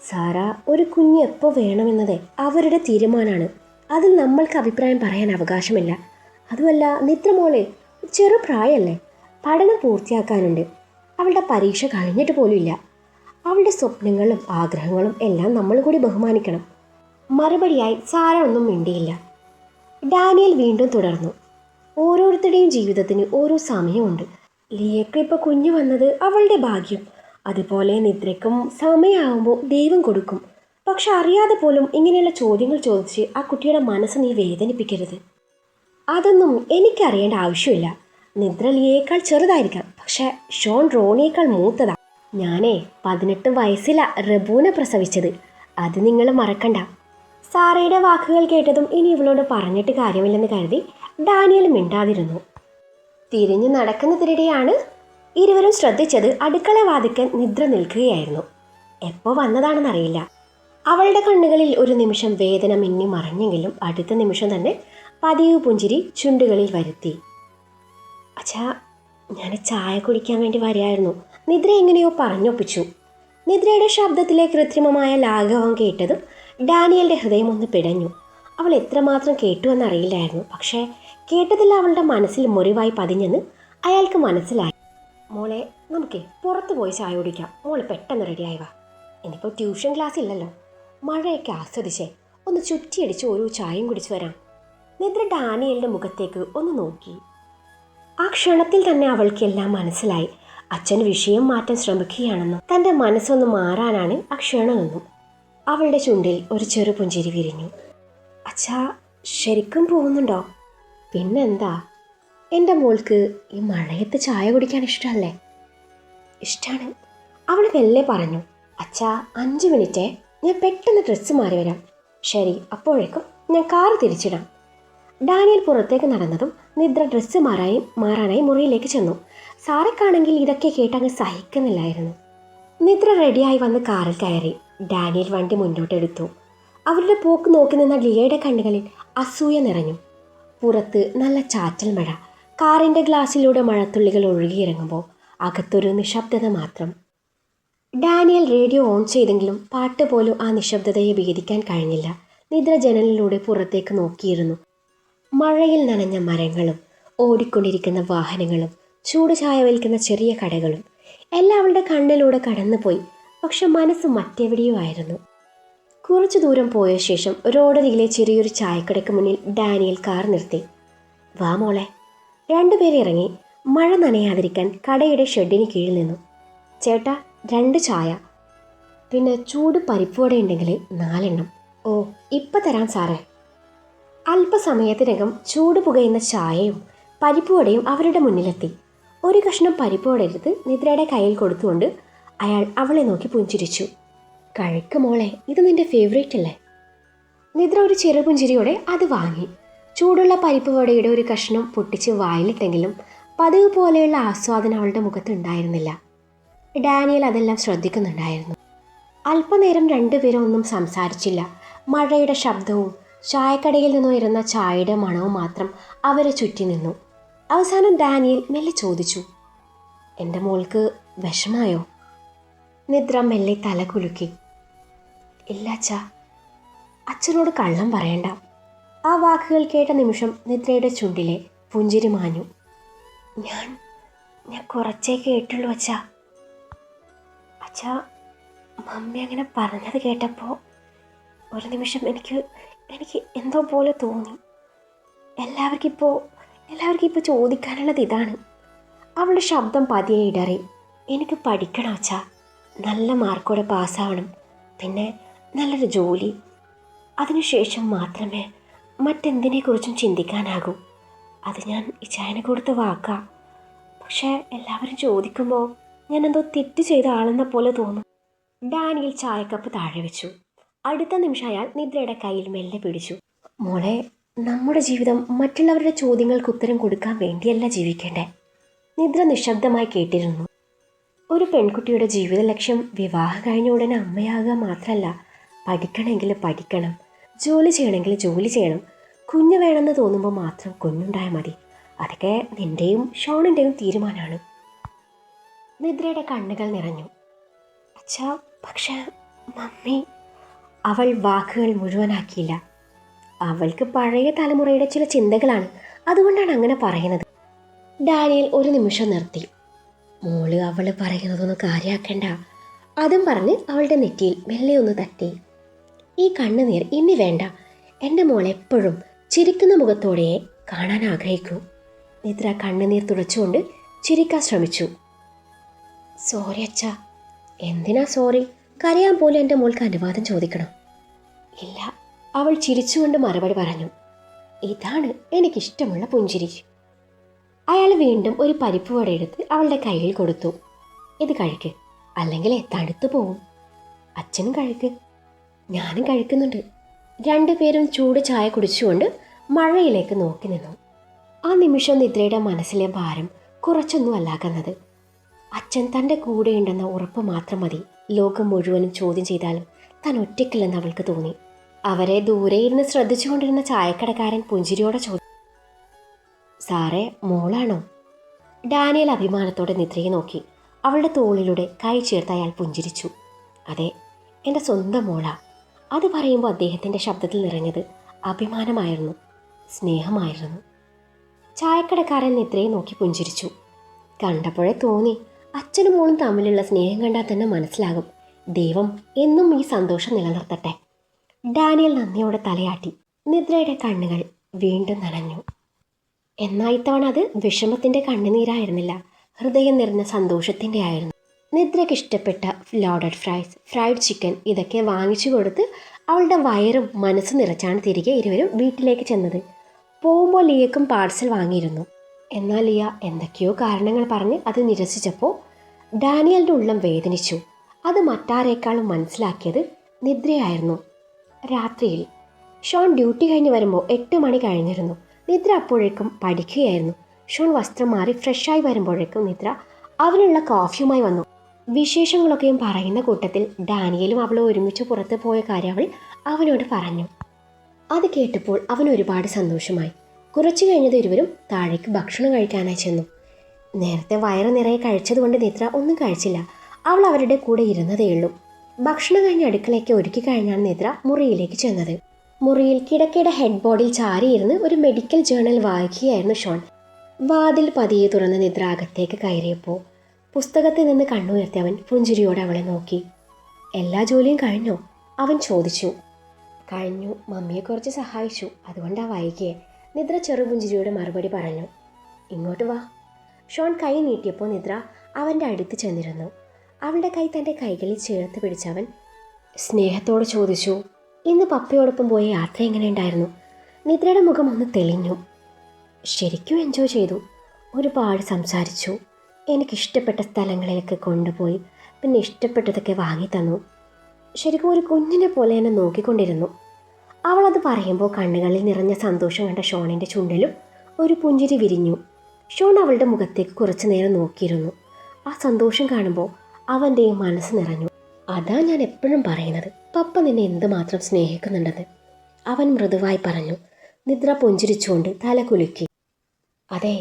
സാറ, ഒരു കുഞ്ഞ് എപ്പോൾ വേണമെന്നത് അവരുടെ തീരുമാനമാണ്. അതിൽ നമ്മൾക്ക് അഭിപ്രായം പറയാൻ അവകാശമില്ല. അതുമല്ല, നിദ്രമോളെ ചെറുപ്രായമല്ലേ, പഠനം പൂർത്തിയാക്കാനുണ്ട്. അവളുടെ പരീക്ഷ കഴിഞ്ഞിട്ട് പോലുമില്ല. അവളുടെ സ്വപ്നങ്ങളും ആഗ്രഹങ്ങളും എല്ലാം നമ്മൾ കൂടി ബഹുമാനിക്കണം. മറുപടിയായി സാറ ഒന്നും മിണ്ടിയില്ല. ഡാനിയൽ വീണ്ടും തുടർന്നു. ഓരോരുത്തരുടെയും ജീവിതത്തിന് ഓരോ സമയമുണ്ട്. ലിയയ്ക്ക് ഇപ്പോൾ കുഞ്ഞു വന്നത് അവളുടെ ഭാഗ്യം. അതുപോലെ നിദ്രയ്ക്കും സമയമാകുമ്പോൾ ദൈവം കൊടുക്കും. പക്ഷെ അറിയാതെ പോലും ഇങ്ങനെയുള്ള ചോദ്യങ്ങൾ ചോദിച്ച് ആ കുട്ടിയുടെ മനസ്സ് നീ വേദനിപ്പിക്കരുത്. അതൊന്നും എനിക്കറിയേണ്ട ആവശ്യമില്ല. നിദ്ര ലിയേക്കാൾ ചെറുതായിരിക്കാം, പക്ഷെ ഷോൺ റോണിയേക്കാൾ മൂത്തതാ. ഞാനേ 18 വയസ്സിലാ റബൂനെ പ്രസവിച്ചത്. അത് നിങ്ങൾ മറക്കണ്ട. സാറയുടെ വാക്കുകൾ കേട്ടതും ഇനി ഇവളോട് പറഞ്ഞിട്ട് കാര്യമില്ലെന്ന് കരുതി ഡാനിയൽ മിണ്ടാതിരുന്നു. തിരിഞ്ഞു നടക്കുന്നതിനിടെയാണ് ഇരുവരും ശ്രദ്ധിച്ചത് അടുക്കള വാതിക്കൽ നിദ്ര നിൽക്കുകയായിരുന്നു. എപ്പോൾ വന്നതാണെന്നറിയില്ല. അവളുടെ കണ്ണുകളിൽ ഒരു നിമിഷം വേദന മിന്നി മറഞ്ഞെങ്കിലും അടുത്ത നിമിഷം തന്നെ പതിവ് പുഞ്ചിരി ചുണ്ടുകളിൽ വരുത്തി. അച്ഛാ, ഞാൻ ചായ കുടിക്കാൻ വേണ്ടി വരികയായിരുന്നു. നിദ്ര എങ്ങനെയോ പറഞ്ഞൊപ്പിച്ചു. നിദ്രയുടെ ശബ്ദത്തിലെ കൃത്രിമമായ ലാഘവം കേട്ടതും ഡാനിയലിൻ്റെ ഹൃദയം ഒന്ന് പിടഞ്ഞു. അവൾ എത്രമാത്രം കേട്ടുവെന്നറിയില്ലായിരുന്നു. പക്ഷേ കേട്ടതിൽ അവളുടെ മനസ്സിൽ മുറിവായി പതിഞ്ഞെന്ന് അയാൾക്ക് മനസ്സിലായി. മോളെ, നമുക്കേ പുറത്ത് പോയി ചായ കുടിക്കാം. മോളെ പെട്ടെന്ന് റെഡിയായി വാ. ഇനിയിപ്പോൾ ട്യൂഷൻ ക്ലാസ് ഇല്ലല്ലോ. മഴയൊക്കെ ആസ്വദിച്ചേ ഒന്ന് ചുറ്റിയടിച്ച് ഓരോ ചായയും കുടിച്ചു വരാം. നിദ്ര ഡാനിയലിൻ്റെ മുഖത്തേക്ക് ഒന്ന് നോക്കി. ആ ക്ഷണത്തിൽ തന്നെ അവൾക്കെല്ലാം മനസ്സിലായി. അച്ഛൻ വിഷയം മാറ്റാൻ ശ്രമിക്കുകയാണെന്നും തൻ്റെ മനസ്സൊന്ന് മാറാനാണ് ആ ക്ഷണമെന്നും. അവളുടെ ചുണ്ടിൽ ഒരു ചെറു പുഞ്ചിരി വിരിഞ്ഞു. അച്ഛാ, ശരിക്കും പോകുന്നുണ്ടോ? പിന്നെന്താ, എൻ്റെ മോൾക്ക് ഈ മഴയത്ത് ചായ കുടിക്കാൻ ഇഷ്ടമല്ലേ? ഇഷ്ടമാണ്, അവൾ മെല്ലെ പറഞ്ഞു. അച്ഛാ, 5 മിനിറ്റേ, ഞാൻ പെട്ടെന്ന് ഡ്രസ്സ് മാറി വരാം. ശരി, അപ്പോഴേക്കും ഞാൻ കാറ് തിരിച്ചിടാം. ഡാനിയൽ പുറത്തേക്ക് നടന്നതും നിദ്ര ഡ്രസ്സ് മാറാനായി മുറിയിലേക്ക് ചെന്നു. സാറയ്ക്കാണെങ്കിൽ ഇതൊക്കെ കേട്ടങ്ങ് സഹിക്കുന്നില്ലായിരുന്നു. നിദ്ര റെഡിയായി വന്ന് കാറിൽ കയറി. ഡാനിയൽ വണ്ടി മുന്നോട്ടെടുത്തു. അവരുടെ പോക്ക് നോക്കി നിന്ന ലിയയുടെ കണ്ണുകളിൽ അസൂയ നിറഞ്ഞു. പുറത്ത് നല്ല ചാറ്റൽ മഴ. കാറിൻ്റെ ഗ്ലാസ്സിലൂടെ മഴത്തുള്ളികൾ ഒഴുകിയിറങ്ങുമ്പോൾ അകത്തൊരു നിശബ്ദത മാത്രം. ഡാനിയൽ റേഡിയോ ഓൺ ചെയ്തെങ്കിലും പാട്ട് പോലും ആ നിശബ്ദതയെ ഭേദിക്കാൻ കഴിഞ്ഞില്ല. നിദ്ര ജനലിലൂടെ പുറത്തേക്ക് നോക്കിയിരുന്നു. മഴയിൽ നനഞ്ഞ മരങ്ങളും ഓടിക്കൊണ്ടിരിക്കുന്ന വാഹനങ്ങളും ചൂട് ചായ വിൽക്കുന്ന ചെറിയ കടകളും എല്ലാം അവളുടെ കണ്ണിലൂടെ കടന്നുപോയി. പക്ഷെ മനസ്സ് മറ്റെവിടെയോ ആയിരുന്നു. കുറച്ചു ദൂരം പോയ ശേഷം റോഡരികിലെ ചെറിയൊരു ചായക്കടയ്ക്ക് മുന്നിൽ ഡാനിയൽ കാർ നിർത്തി. വാ മോളെ. 2 പേര് ഇറങ്ങി. മഴ നനയാതിരിക്കാൻ കടയുടെ ഷെഡിന് കീഴിൽ നിന്നു. ചേട്ടാ, 2 ചായ, പിന്നെ ചൂട് പരിപ്പുവട ഉണ്ടെങ്കിൽ 4 എണ്ണം. ഓ, ഇപ്പം തരാം സാറേ. അല്പസമയത്തിനകം ചൂട് പുകയുന്ന ചായയും പരിപ്പുവടയും അവരുടെ മുന്നിലെത്തി. ഒരു കഷ്ണം പരിപ്പുവട എടുത്ത് നിദ്രയുടെ കയ്യിൽ കൊടുത്തുകൊണ്ട് അയാൾ അവളെ നോക്കി പുഞ്ചിരിച്ചു. കഴിക്ക് മോളെ, ഇത് നിന്റെ ഫേവറേറ്റ് അല്ലേ? നിദ്ര ഒരു ചെറുപുഞ്ചിരിയോടെ അത് വാങ്ങി. ചൂടുള്ള പരിപ്പുവടയുടെ ഒരു കഷ്ണം പൊട്ടിച്ച് വായിലിട്ടെങ്കിലും പതിവ് പോലെയുള്ള ആസ്വാദനം അവളുടെ മുഖത്തുണ്ടായിരുന്നില്ല. ഡാനിയൽ അതെല്ലാം ശ്രദ്ധിക്കുന്നുണ്ടായിരുന്നു. അല്പനേരം 2 പേരും ഒന്നും സംസാരിച്ചില്ല. മഴയുടെ ശബ്ദവും ചായക്കടയിൽ നിന്നുയരുന്ന ചായയുടെ മണവും മാത്രം അവരെ ചുറ്റി നിന്നു. അവസാനം ഡാനിയൽ മെല്ലെ ചോദിച്ചു, എൻ്റെ മോൾക്ക് വിഷമായോ? നിദ്ര മെല്ലെ തല കുലുക്കി. ഇല്ല അച്ഛാ. അച്ഛനോട് കള്ളം പറയണ്ട. ആ വാക്കുകൾ കേട്ട നിമിഷം നിദ്രയുടെ ചുണ്ടിലെ പുഞ്ചിരി മാഞ്ഞു. ഞാൻ കുറച്ചേ കേട്ടുള്ളൂ അച്ഛാ. അച്ഛാ, മമ്മി അങ്ങനെ പറഞ്ഞത് കേട്ടപ്പോൾ ഒരു നിമിഷം എനിക്ക് എന്തോ പോലെ തോന്നി. എല്ലാവർക്കും ഇപ്പോൾ ചോദിക്കാനുള്ളത് ഇതാണ്. അവളുടെ ശബ്ദം പതിയെ ഇടറി. എനിക്ക് പഠിക്കണം അച്ഛാ, നല്ല മാർക്കോടെ പാസ്സാവണം, പിന്നെ നല്ലൊരു ജോലി. അതിനുശേഷം മാത്രമേ മറ്റെന്തിനെക്കുറിച്ചും ചിന്തിക്കാനാകൂ. അത് ഞാൻ ഇച്ചായനെ കൊടുത്ത വാക്കാ. പക്ഷേ എല്ലാവരും ചോദിക്കുമ്പോൾ ഞാൻ എന്തോ തെറ്റ് ചെയ്ത ആളെന്ന പോലെ തോന്നും. ഡാനിയൽ ചായക്കപ്പ് താഴെ വെച്ചു. അടുത്ത നിമിഷം അയാൾ നിദ്രയുടെ കയ്യിൽ മെല്ലെ പിടിച്ചു. മോളെ, നമ്മുടെ ജീവിതം മറ്റുള്ളവരുടെ ചോദ്യങ്ങൾക്ക് ഉത്തരം കൊടുക്കാൻ വേണ്ടിയല്ല ജീവിക്കേണ്ടേ. നിദ്ര നിശബ്ദമായി കേട്ടിരുന്നു. ഒരു പെൺകുട്ടിയുടെ ജീവിത ലക്ഷ്യം വിവാഹം കഴിഞ്ഞ ഉടനെ അമ്മയാകുക മാത്രമല്ല, പഠിക്കണമെങ്കിൽ പഠിക്കണം, ജോലി ചെയ്യണമെങ്കിൽ ജോലി ചെയ്യണം, കുഞ്ഞ് വേണമെന്ന് തോന്നുമ്പോൾ മാത്രം കുഞ്ഞുണ്ടായാൽ മതി. അതൊക്കെ നിൻ്റെയും ഷോണിൻ്റെയും തീരുമാനമാണ്. നിദ്രയുടെ കണ്ണുകൾ നിറഞ്ഞു. അച്ഛാ, പക്ഷേ മമ്മി. അവൾ വാക്കുകൾ മുഴുവനാക്കിയില്ല. അവൾക്ക് പഴയ തലമുറയുടെ ചില ചിന്തകളാണ്, അതുകൊണ്ടാണ് അങ്ങനെ പറയുന്നത്. ഡാനിയൽ ഒരു നിമിഷം നിർത്തി. മോള് അവൾ പറയുന്നതൊന്നും കാര്യമാക്കണ്ട. അതും പറഞ്ഞ് അവളുടെ നെറ്റിയിൽ മെല്ലെ ഒന്ന് തട്ടി. ഈ കണ്ണുനീർ ഇനി വേണ്ട. എൻ്റെ മോളെപ്പോഴും ചിരിക്കുന്ന മുഖത്തോടെ കാണാൻ ആഗ്രഹിക്കൂ. നിദ്ര കണ്ണുനീർ തുടച്ചുകൊണ്ട് ചിരിക്കാൻ ശ്രമിച്ചു. സോറി അച്ഛാ. എന്തിനാ സോറി? കരയാൻ പോലും എൻ്റെ മോൾക്ക് അനുവാദം ചോദിക്കണം. ഇല്ല, അവൾ ചിരിച്ചുകൊണ്ട് മറുപടി പറഞ്ഞു. ഇതാണ് എനിക്കിഷ്ടമുള്ള പുഞ്ചിരി. അയാൾ വീണ്ടും ഒരു പരിപ്പ് വട എടുത്ത് അവളുടെ കയ്യിൽ കൊടുത്തു. ഇത് കഴിക്ക്, അല്ലെങ്കിൽ തണുത്തു പോവും. അച്ഛനും കഴിക്ക്, ഞാനും കഴിക്കുന്നുണ്ട്. രണ്ടുപേരും ചൂട് ചായ കുടിച്ചുകൊണ്ട് മഴയിലേക്ക് നോക്കി നിന്നു. ആ നിമിഷം നിദ്രയുടെ മനസ്സിലെ ഭാരം കുറച്ചൊന്നും അല്ലാകുന്നത്. അച്ഛൻ തൻ്റെ കൂടെയുണ്ടെന്ന ഉറപ്പ് മാത്രം മതി. ലോകം മുഴുവനും ചോദ്യം ചെയ്താലും താൻ ഒറ്റയ്ക്കില്ലെന്ന് അവൾക്ക് തോന്നി. അവരെ ദൂരെ ഇരുന്ന് ശ്രദ്ധിച്ചുകൊണ്ടിരുന്ന ചായക്കടക്കാരൻ പുഞ്ചിരിയോടെ ചോദിച്ചു, സാറേ, മോളാണോ? ഡാനിയൽ അഭിമാനത്തോടെ നിദ്രയെ നോക്കി. അവളുടെ തോളിലൂടെ കൈ ചേർത്ത് അയാൾ പുഞ്ചിരിച്ചു. അതെ, എൻ്റെ സ്വന്തം മോളാ. അത് പറയുമ്പോൾ അദ്ദേഹത്തിൻ്റെ ശബ്ദത്തിൽ നിറഞ്ഞത് അഭിമാനമായിരുന്നു, സ്നേഹമായിരുന്നു. ചായക്കടക്കാരൻ നിദ്രയെ നോക്കി പുഞ്ചിരിച്ചു. കണ്ടപ്പോഴേ തോന്നി, അച്ഛനും മോളും തമ്മിലുള്ള സ്നേഹം കണ്ടാൽ തന്നെ മനസ്സിലാകും. ദൈവം എന്നും ഈ സന്തോഷം നിലനിർത്തട്ടെ. ഡാനിയൽ നന്ദിയോടെ തലയാട്ടി. നിദ്രയുടെ കണ്ണുകൾ വീണ്ടും നനഞ്ഞു. എന്നാൽ ഇത്തവണ അത് വിഷമത്തിൻ്റെ കണ്ണുനീരായിരുന്നില്ല, ഹൃദയം നിറഞ്ഞ സന്തോഷത്തിൻ്റെ ആയിരുന്നു. നിദ്രയ്ക്ക് ഇഷ്ടപ്പെട്ട ലോഡഡ് ഫ്രൈസ്, ഫ്രൈഡ് ചിക്കൻ ഇതൊക്കെ വാങ്ങിച്ചു കൊടുത്ത് അവളുടെ വയറും മനസ്സും നിറച്ചാണ് തിരികെ ഇരുവരും വീട്ടിലേക്ക് ചെന്നത്. പോകുമ്പോൾ ലിയക്കും പാഴ്സൽ വാങ്ങിയിരുന്നു. എന്നാൽ ലിയ എന്തൊക്കെയോ കാരണങ്ങൾ പറഞ്ഞ് അത് നിരസിച്ചപ്പോൾ ഡാനിയലിൻ്റെ ഉള്ളം വേദനിച്ചു. അത് മറ്റാരേക്കാളും മനസ്സിലാക്കിയത് നിദ്രയായിരുന്നു. രാത്രിയിൽ ഷോൺ ഡ്യൂട്ടി കഴിഞ്ഞ് വരുമ്പോൾ 8 മണി കഴിഞ്ഞിരുന്നു. നിദ്ര അപ്പോഴേക്കും പഠിക്കുകയായിരുന്നു. ഷോൺ വസ്ത്രം മാറി ഫ്രഷായി വരുമ്പോഴേക്കും നിദ്ര അവനുള്ള കോഫിയുമായി വന്നു. വിശേഷങ്ങളൊക്കെയും പറയുന്ന കൂട്ടത്തിൽ ഡാനിയലും അവളും ഒരുമിച്ച് പുറത്ത് പോയ കാര്യം അവൾ അവനോട് പറഞ്ഞു. അത് കേട്ടപ്പോൾ അവൻ ഒരുപാട് സന്തോഷമായി. കുറച്ചു കഴിഞ്ഞത് ഇരുവരും താഴേക്ക് ഭക്ഷണം കഴിക്കാനായി ചെന്നു. നേരത്തെ വയറ് നിറയെ കഴിച്ചതുകൊണ്ട് നിദ്ര ഒന്നും കഴിച്ചില്ല. അവൾ അവരുടെ കൂടെ ഇരുന്നതേയുള്ളൂ. ഭക്ഷണം കഴിഞ്ഞ് അടുക്കളയ്ക്ക് ഒരുക്കി കഴിഞ്ഞാണ് നിദ്ര മുറിയിലേക്ക് ചെന്നത്. മുറിയിൽ കിടക്കയുടെ ഹെഡ് ബോർഡിൽ ചാരിയിരുന്ന് ഒരു മെഡിക്കൽ ജേർണൽ വായിക്കുകയായിരുന്നു ഷോൺ. വാതിൽ പതിയെ തുറന്ന് നിദ്ര അകത്തേക്ക് കയറിയപ്പോൾ പുസ്തകത്തിൽ നിന്ന് കണ്ണുയർത്തി അവൻ പുഞ്ചിരിയോടെ അവളെ നോക്കി. എല്ലാ ജോലിയും കഴിഞ്ഞോ? അവൻ ചോദിച്ചു. കഴിഞ്ഞു, മമ്മിയെ കുറച്ച് സഹായിച്ചു, അതുകൊണ്ടാ വൈകിയേ. നിദ്ര ചെറുപുഞ്ചിരിയോടെ മറുപടി പറഞ്ഞു. ഇങ്ങോട്ട് വാ. ഷോൺ കൈ നീട്ടിയപ്പോൾ നിദ്ര അവൻ്റെ അടുത്ത് ചെന്നിരുന്നു. അവളുടെ കൈ തൻ്റെ കൈകളിൽ ചേർത്ത് പിടിച്ചവൻ സ്നേഹത്തോടെ ചോദിച്ചു, ഇന്ന് പപ്പയോടൊപ്പം പോയ യാത്ര എങ്ങനെയുണ്ടായിരുന്നു? നിദ്രയുടെ മുഖം ഒന്ന് തെളിഞ്ഞു. ശരിക്കും എൻജോയ് ചെയ്തു. ഒരുപാട് സംസാരിച്ചു. എനിക്കിഷ്ടപ്പെട്ട സ്ഥലങ്ങളിലേക്ക് കൊണ്ടുപോയി, പിന്നെ ഇഷ്ടപ്പെട്ടതൊക്കെ വാങ്ങിത്തന്നു. ശരിക്കും ഒരു കുഞ്ഞിനെ പോലെ എന്നെ നോക്കിക്കൊണ്ടിരുന്നു. അവളത് പറയുമ്പോൾ കണ്ണുകളിൽ നിറഞ്ഞ സന്തോഷം കണ്ട ഷോണിൻ്റെ ചുണ്ടിലും ഒരു പുഞ്ചിരി വിരിഞ്ഞു. ഷോൺ അവളുടെ മുഖത്തേക്ക് കുറച്ചു നേരം നോക്കിയിരുന്നു. ആ സന്തോഷം കാണുമ്പോൾ അവൻ്റെയും മനസ്സ് നിറഞ്ഞു. അതാ ഞാൻ എപ്പോഴും പറയുന്നത്, പപ്പ നിന്നെ എന്തുമാത്രം സ്നേഹിക്കുന്നുണ്ടെന്ന് അവൻ മൃദുവായി പറഞ്ഞു. നിദ്ര പുഞ്ചിരിച്ചുകൊണ്ട് തല കുലുക്കി. അതെ,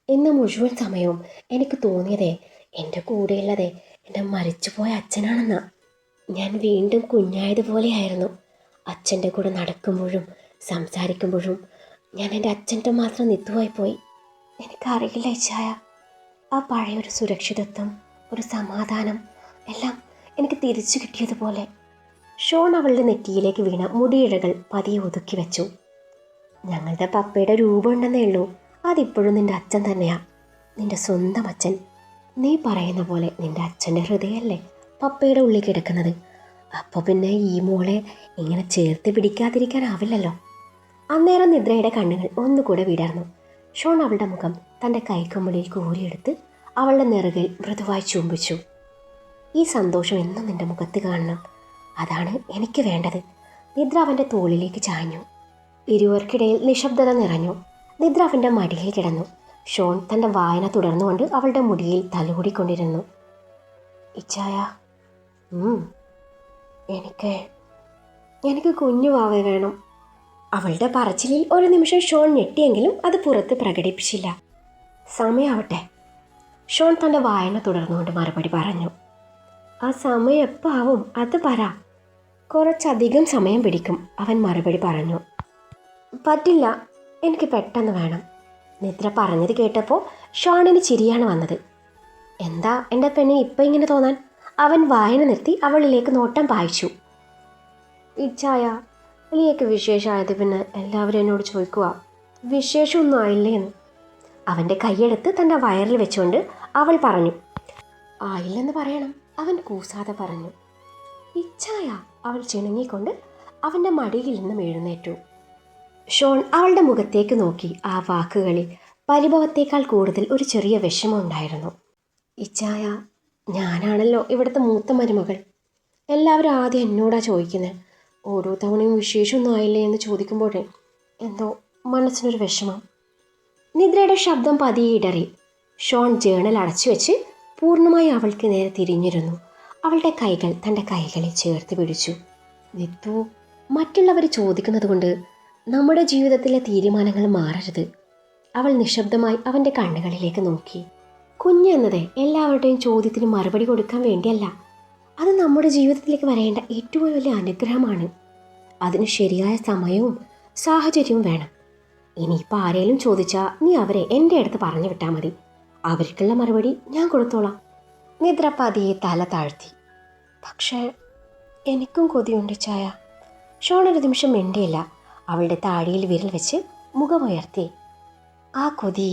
ഇന്ന് മുഴുവൻ സമയവും എനിക്ക് തോന്നിയതേ എൻ്റെ കൂടെയുള്ളതേ എൻ്റെ മരിച്ചുപോയ അച്ഛനാണെന്നാ. ഞാൻ വീണ്ടും കുഞ്ഞായതുപോലെയായിരുന്നു. അച്ഛൻ്റെ കൂടെ നടക്കുമ്പോഴും സംസാരിക്കുമ്പോഴും ഞാൻ എൻ്റെ അച്ഛൻ്റെ മാത്രം നിത്തുവായി പോയി. എനിക്കറിയില്ല ഇച്ചായ, ആ പഴയൊരു സുരക്ഷിതത്വം, ഒരു സമാധാനം എല്ലാം എനിക്ക് തിരിച്ചു കിട്ടിയതുപോലെ. ഷോൺ അവളുടെ നെറ്റിയിലേക്ക് വീണ മുടിയിഴകൾ പതിയെ ഒതുക്കി വെച്ചു. ഞങ്ങളുടെ പപ്പയുടെ രൂപമുണ്ടെന്നേ ഉള്ളൂ, അതിപ്പോഴും നിൻ്റെ അച്ഛൻ തന്നെയാ. നിന്റെ സ്വന്തം അച്ഛൻ. നീ പറയുന്ന പോലെ നിന്റെ അച്ഛൻ്റെ ഹൃദയമല്ലേ പപ്പയുടെ ഉള്ളിൽ കിടക്കുന്നത്. അപ്പോൾ പിന്നെ ഈ മോളെ ഇങ്ങനെ ചേർത്ത് പിടിക്കാതിരിക്കാനാവില്ലല്ലോ. അന്നേരം നിദ്രയുടെ കണ്ണുകൾ ഒന്നുകൂടെ വിടർന്നു. ഷോൺ അവളുടെ മുഖം തൻ്റെ കൈക്കുമ്പിളിൽ കോരിയെടുത്ത് അവളുടെ നെറുകിൽ മൃദുവായി ചുംബിച്ചു. ഈ സന്തോഷം എന്നും നിന്റെ മുഖത്ത് കാണണം, അതാണ് എനിക്ക് വേണ്ടത്. നിദ്ര അവൻ്റെ തോളിലേക്ക് ചാഞ്ഞു. ഇരുവർക്കിടയിൽ നിശബ്ദത നിറഞ്ഞു. നിദ്ര അവൻ്റെ മടിയിൽ കിടന്നു. ഷോൺ തൻ്റെ വായന തുടർന്നുകൊണ്ട് അവളുടെ മുടിയിൽ തലോടിക്കൊണ്ടിരുന്നു. ഇച്ചായ, എനിക്ക് കുഞ്ഞു വാവ വേണം. അവളുടെ പറച്ചിലിൽ ഒരു നിമിഷം ഷോൺ ഞെട്ടിയെങ്കിലും അത് പുറത്ത് പ്രകടിപ്പിച്ചില്ല. സമയാവട്ടെ, ഷോൺ തൻ്റെ വായന തുടർന്നുകൊണ്ട് മറുപടി പറഞ്ഞു. ആ സമയം എപ്പോൾ ആവും അത് പറ. കുറച്ചധികം സമയം പിടിക്കും, അവൻ മറുപടി പറഞ്ഞു. പറ്റില്ല, എനിക്ക് പെട്ടെന്ന് വേണം. നിദ്ര പറഞ്ഞത് കേട്ടപ്പോൾ ഷോണിന് ചിരിയാണ് വന്നത്. എന്താ എൻ്റെ പെണ്ണിന് ഇപ്പം ഇങ്ങനെ തോന്നാൻ? അവൻ വായന നിർത്തി അവളിലേക്ക് നോട്ടം പായിച്ചു. ഇച്ചായ, എലിയൊക്കെ വിശേഷമായത് പിന്നെ എല്ലാവരും എന്നോട് ചോദിക്കുക വിശേഷമൊന്നും ആയില്ലേ എന്ന്. അവൻ്റെ കൈയെടുത്ത് തൻ്റെ വയറിൽ വെച്ചുകൊണ്ട് അവൾ പറഞ്ഞു. ആയില്ലെന്ന് പറയണം, അവൻ കൂസാതെ പറഞ്ഞു. ഇച്ചായ, അവൾ ചിണുങ്ങിക്കൊണ്ട് അവൻ്റെ മടിയിൽ നിന്നും എഴുന്നേറ്റു. ഷോൺ അവളുടെ മുഖത്തേക്ക് നോക്കി. ആ വാക്കുകളിൽ പരിഭവത്തേക്കാൾ കൂടുതൽ ഒരു ചെറിയ വിഷമമുണ്ടായിരുന്നു. ഇച്ചായ, ഞാനാണല്ലോ ഇവിടുത്തെ മൂത്ത മരുമകൾ. എല്ലാവരും ആദ്യം എന്നോടാ ചോദിക്കുന്നത്. ഓരോ തവണയും വിശേഷമൊന്നും ആയില്ലേ എന്ന് ചോദിക്കുമ്പോഴേ എന്തോ മനസ്സിനൊരു വിഷമം. നിദ്രയുടെ ശബ്ദം പതിയെ ഇടറി. ഷോൺ ജേണൽ അടച്ചു വെച്ച് പൂർണ്ണമായി അവൾക്ക് നേരെ തിരിഞ്ഞിരുന്നു. അവളുടെ കൈകൾ തൻ്റെ കൈകളിൽ ചേർത്ത് പിടിച്ചു. നിത്തു, മറ്റുള്ളവർ ചോദിക്കുന്നത് കൊണ്ട് നമ്മുടെ ജീവിതത്തിലെ തീരുമാനങ്ങൾ മാറരുത്. അവൾ നിശബ്ദമായി അവൻ്റെ കണ്ണുകളിലേക്ക് നോക്കി. കുഞ്ഞ് എന്നത് എല്ലാവരുടെയും ചോദ്യത്തിന് മറുപടി കൊടുക്കാൻ വേണ്ടിയല്ല, അത് നമ്മുടെ ജീവിതത്തിലേക്ക് വരേണ്ട ഏറ്റവും വലിയ അനുഗ്രഹമാണ്. അതിന് ശരിയായ സമയവും സാഹചര്യവും വേണം. ഇനിയിപ്പോൾ ആരെങ്കിലും ചോദിച്ചാൽ നീ അവരെ എൻ്റെ അടുത്ത് പറഞ്ഞു വിട്ടാൽ മതി. അവർക്കുള്ള മറുപടി ഞാൻ കൊടുത്തോളാം. നിദ്ര പതിയെ തല താഴ്ത്തി. പക്ഷേ എനിക്കും കൊതിയുണ്ട് ചായ. ഷോൺ ഒരു നിമിഷം മിണ്ടിയില്ല. അവളുടെ താടിയിൽ വിരൽ വെച്ച് മുഖമുയർത്തി. ആ കൊതി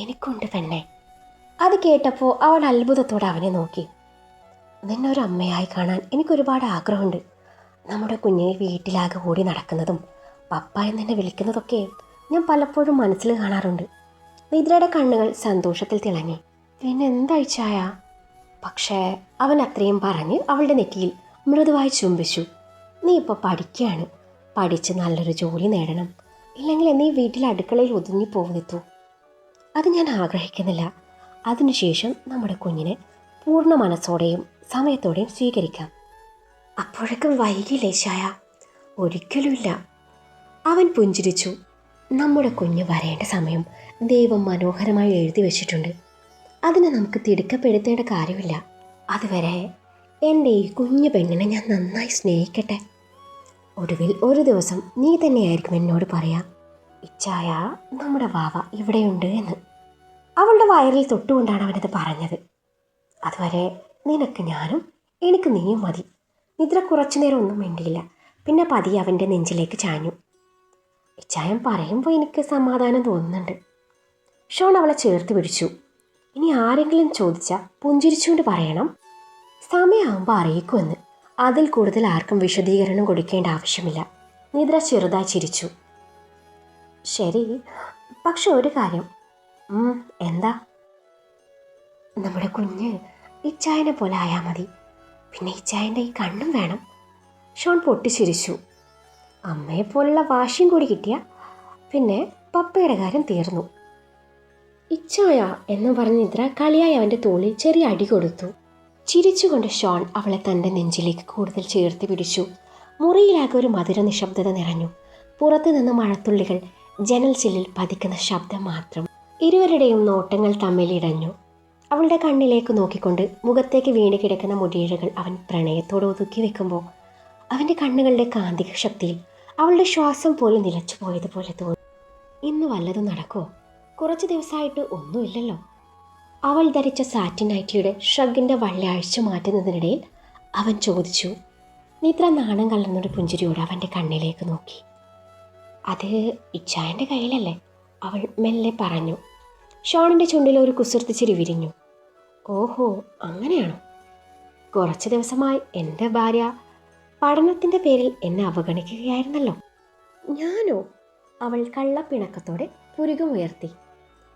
എനിക്കുണ്ട് പെണ്ണെ. അത് കേട്ടപ്പോൾ അവൾ അത്ഭുതത്തോടെ അവനെ നോക്കി. നിന്നൊരു അമ്മയായി കാണാൻ എനിക്കൊരുപാട് ആഗ്രഹമുണ്ട്. നമ്മുടെ കുഞ്ഞിനെ വീട്ടിലാകെ ഓടി നടക്കുന്നതും പപ്പ എന്നെ വിളിക്കുന്നതൊക്കെ ഞാൻ പലപ്പോഴും മനസ്സിൽ കാണാറുണ്ട്. നിദ്രയുടെ കണ്ണുകൾ സന്തോഷത്തിൽ തിളങ്ങി. പിന്നെ എന്തായിച്ചായ? പക്ഷേ അവൻ അത്രയും പറഞ്ഞ് അവളുടെ നെറ്റിയിൽ മൃദുവായി ചുംബിച്ചു. നീ ഇപ്പോൾ പഠിക്കുകയാണ്. പഠിച്ച് നല്ലൊരു ജോലി നേടണം. ഇല്ലെങ്കിൽ നീ വീട്ടിൽ അടുക്കളയിൽ ഒതുങ്ങി പോകുന്നെത്തു. അത് ഞാൻ ആഗ്രഹിക്കുന്നില്ല. അതിനുശേഷം നമ്മുടെ കുഞ്ഞിനെ പൂർണ്ണ മനസ്സോടെയും സമയത്തോടെയും സ്വീകരിക്കാം. അപ്പോഴേക്കും വൈകില്ലേ ചായ? ഒരിക്കലുമില്ല. അവൻ പുഞ്ചിരിച്ചു. നമ്മുടെ കുഞ്ഞ് വരേണ്ട സമയം ദൈവം മനോഹരമായി എഴുതി വെച്ചിട്ടുണ്ട്. അതിനെ നമുക്ക് തിടുക്കപ്പെടുത്തേണ്ട കാര്യമില്ല. അതുവരെ എൻ്റെ ഈ കുഞ്ഞു പെണ്ണിനെ ഞാൻ നന്നായി സ്നേഹിക്കട്ടെ. ഒടുവിൽ ഒരു ദിവസം നീ തന്നെയായിരിക്കും എന്നോട് പറയാം, ഇച്ചായ, നമ്മുടെ വാവ ഇവിടെയുണ്ട് എന്ന്. അവളുടെ വയറിൽ തൊട്ടുകൊണ്ടാണ് അവനത് പറഞ്ഞത്. അതുവരെ നിനക്ക് ഞാനും എനിക്ക് നീയും മതി. നിദ്ര കുറച്ചു നേരം ഒന്നും മിണ്ടിയില്ല. പിന്നെ പതിയെ അവൻ്റെ നെഞ്ചിലേക്ക് ചാഞ്ഞു. ഇച്ചായം പറയുമ്പോൾ എനിക്ക് സമാധാനം തോന്നുന്നുണ്ട്. ഷോൺ അവളെ ചേർത്ത് പിടിച്ചു. ഇനി ആരെങ്കിലും ചോദിച്ചാൽ പുഞ്ചിരിച്ചുകൊണ്ട് പറയണം, സമയമാകുമ്പോൾ അറിയിക്കുമെന്ന്. അതിൽ കൂടുതൽ ആർക്കും വിശദീകരണം കൊടുക്കേണ്ട ആവശ്യമില്ല. നിദ്ര ചെറുതായി ചിരിച്ചു. ശരി, പക്ഷെ ഒരു കാര്യം. എന്താ? നമ്മുടെ കുഞ്ഞ് ഇച്ചായനെ പോലെ ആയാൽ മതി. പിന്നെ ഇച്ചായൻ്റെ ഈ കണ്ണും വേണം. ഷോൺ പൊട്ടിച്ചിരിച്ചു. അമ്മയെപ്പോലുള്ള വാശിയും കൂടി കിട്ടിയ പിന്നെ പപ്പയുടെ കാര്യം തീർന്നു. ഇച്ചായ എന്ന് പറഞ്ഞ് നിദ്ര കളിയായി അവൻ്റെ തോളിൽ ചെറിയ അടി കൊടുത്തു. ചിരിച്ചുകൊണ്ട് ഷോൺ അവളെ തൻ്റെ നെഞ്ചിലേക്ക് കൂടുതൽ ചേർത്ത് പിടിച്ചു. മുറിയിലാകെ ഒരു മധുര നിശബ്ദത നിറഞ്ഞു. പുറത്തു നിന്ന് മഴത്തുള്ളികൾ ജനൽ ചില്ലിൽ പതിക്കുന്ന ശബ്ദം മാത്രം. ഇരുവരുടെയും നോട്ടങ്ങൾ തമ്മിലിടഞ്ഞു. അവളുടെ കണ്ണിലേക്ക് നോക്കിക്കൊണ്ട് മുഖത്തേക്ക് വീണ് കിടക്കുന്ന മുടിയിഴകൾ അവൻ പ്രണയത്തോടെ ഒതുക്കി വെക്കുമ്പോൾ അവൻ്റെ കണ്ണുകളുടെ കാന്തിക ശക്തിയിൽ അവളുടെ ശ്വാസം പോലും നിലച്ചു പോയതുപോലെ തോന്നി. ഇന്ന് വല്ലതും നടക്കുമോ? കുറച്ച് ദിവസമായിട്ട് ഒന്നുമില്ലല്ലോ. അവൾ ധരിച്ച സാറ്റിൻ നൈറ്റിയുടെ ഷഗ്ഗിൻ്റെ വള്ളി അഴിച്ചു മാറ്റുന്നതിനിടയിൽ അവൻ ചോദിച്ചു. നിദ്ര നാണം കലർന്നൊരു പുഞ്ചിരിയോടെ അവൻ്റെ കണ്ണിലേക്ക് നോക്കി. അത് ഇച്ചായൻ്റെ കയ്യിലല്ലേ? അവൾ മെല്ലെ പറഞ്ഞു. ഷോണിൻ്റെ ചുണ്ടിൽ ഒരു കുസൃതിച്ചിരി വിരിഞ്ഞു. ഓഹോ, അങ്ങനെയാണോ? കുറച്ച് ദിവസമായി എൻ്റെ ഭാര്യ പഠനത്തിൻ്റെ പേരിൽ എന്നെ അവഗണിക്കുകയായിരുന്നല്ലോ. ഞാനോ? അവൾ കള്ളപ്പിണക്കത്തോടെ പുരുകമുയർത്തി.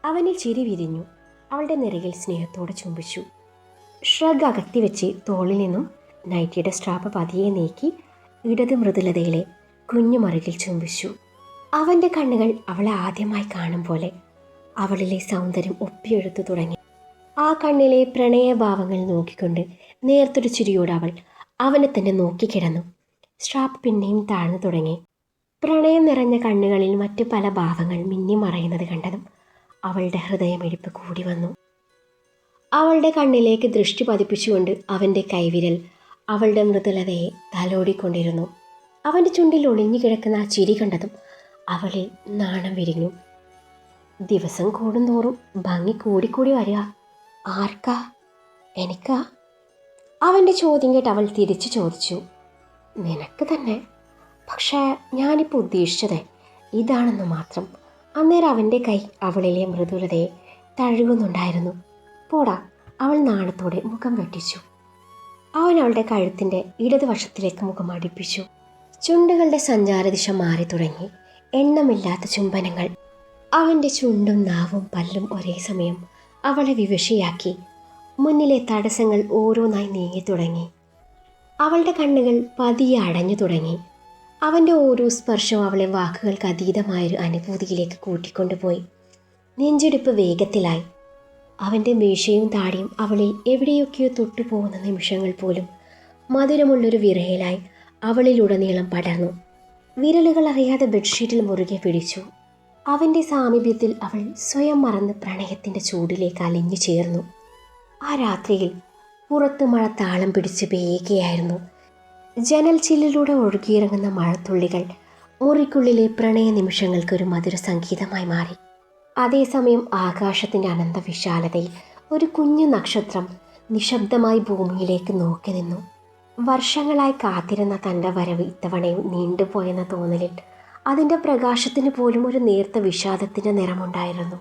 അവനിൽ ചിരി വിരിഞ്ഞു. അവളുടെ നെറുകിൽ സ്നേഹത്തോടെ ചുംബിച്ചു. ഷ്രഗ് അകത്തിവെച്ച് തോളിൽ നിന്നും നൈറ്റിയുടെ സ്ട്രാപ്പ് പതിയെ നീക്കി ഇടത് മൃദുലതയിലെ കുഞ്ഞുമറുകിൽ ചുംബിച്ചു. അവൻ്റെ കണ്ണുകൾ അവളെ ആദ്യമായി കാണും പോലെ അവളിലെ സൗന്ദര്യം ഒപ്പിയെടുത്തു തുടങ്ങി. ആ കണ്ണിലെ പ്രണയഭാവങ്ങൾ നോക്കിക്കൊണ്ട് നേർത്തൊരു ചിരിയോട് അവൾ അവനെ തന്നെ നോക്കിക്കിടന്നു. സ്ട്രാപ്പ് പിന്നെയും താഴ്ന്നു തുടങ്ങി. പ്രണയം നിറഞ്ഞ കണ്ണുകളിൽ മറ്റു പല ഭാവങ്ങൾ മിന്നിമറയുന്നത് കണ്ടതും അവളുടെ ഹൃദയമിടിപ്പ് കൂടി വന്നു. അവളുടെ കണ്ണിലേക്ക് ദൃഷ്ടി പതിപ്പിച്ചുകൊണ്ട് അവൻ്റെ കൈവിരൽ അവളുടെ മൃദുലതയെ തലോടിക്കൊണ്ടിരുന്നു. അവൻ്റെ ചുണ്ടിൽ ഒളിഞ്ഞു കിടക്കുന്ന ആ ചിരി കണ്ടതും അവളിൽ നാണം വിരിഞ്ഞു. ദിവസം കൂടുന്തോറും ഭംഗി കൂടിക്കൂടി വരിക. ആർക്കാ? എനിക്കാ? അവൻ്റെ ചോദ്യം കേട്ട് അവൾ തിരിച്ചു ചോദിച്ചു. നിനക്ക് തന്നെ. പക്ഷേ ഞാനിപ്പോൾ ഉദ്ദേശിച്ചത് ഇതാണെന്ന് മാത്രം. അന്നേരം അവൻ്റെ കൈ അവളിലെ മൃദുലതയെ തഴുകുന്നുണ്ടായിരുന്നു. പോടാ, അവൾ നാണത്തോടെ മുഖം വെട്ടിച്ചു. അവൻ അവളുടെ കഴുത്തിൻ്റെ ഇടതുവശത്തിലേക്ക് മുഖം അടുപ്പിച്ചു. ചുണ്ടുകളുടെ സഞ്ചാരദിശ മാറി തുടങ്ങി. എണ്ണമില്ലാത്ത ചുംബനങ്ങൾ. അവൻ്റെ ചുണ്ടും നാവും പല്ലും ഒരേ സമയം അവളെ വിവശയാക്കി. മുന്നിലെ തടസ്സങ്ങൾ ഓരോന്നായി നീങ്ങി തുടങ്ങി. അവളുടെ കണ്ണുകൾ പതിയെ അടഞ്ഞു തുടങ്ങി. അവൻ്റെ ഓരോ സ്പർശവും അവളെ വാക്കുകൾക്ക് അതീതമായൊരു അനുഭൂതിയിലേക്ക് കൂട്ടിക്കൊണ്ടുപോയി. നെഞ്ചിടിപ്പ് വേഗത്തിലായി. അവൻ്റെ മീശയും താടിയും അവളിൽ എവിടെയൊക്കെയോ തൊട്ടുപോകുന്ന നിമിഷങ്ങൾ പോലും മധുരമുള്ളൊരു വിറയലായി അവളിലുടനീളം പടർന്നു. വിരലുകൾ അറിയാതെ ബെഡ്ഷീറ്റിൽ മുറുകെ പിടിച്ചു. അവൻ്റെ സാമീപ്യത്തിൽ അവൾ സ്വയം മറന്ന് പ്രണയത്തിൻ്റെ ചൂടിലേക്ക് അലിഞ്ഞു ചേർന്നു. ആ രാത്രിയിൽ പുറത്ത് മഴ താളം പിടിച്ച് പെയ്യുകയായിരുന്നു. ജനൽ ചില്ലിലൂടെ ഒഴുകിയിറങ്ങുന്ന മഴത്തുള്ളികൾ മുറിക്കുള്ളിലെ പ്രണയ നിമിഷങ്ങൾക്കൊരു മധുര സംഗീതമായി മാറി. അതേസമയം ആകാശത്തിൻ്റെ അനന്ത വിശാലതയിൽ ഒരു കുഞ്ഞു നക്ഷത്രം നിശബ്ദമായി ഭൂമിയിലേക്ക് നോക്കി നിന്നു. വർഷങ്ങളായി കാത്തിരുന്ന തൻ്റെ വരവ് ഇത്തവണയും നീണ്ടുപോയെന്ന തോന്നലിൽ അതിൻ്റെ പ്രകാശത്തിന് പോലും ഒരു നേർത്ത വിഷാദത്തിൻ്റെ നിറമുണ്ടായിരുന്നു.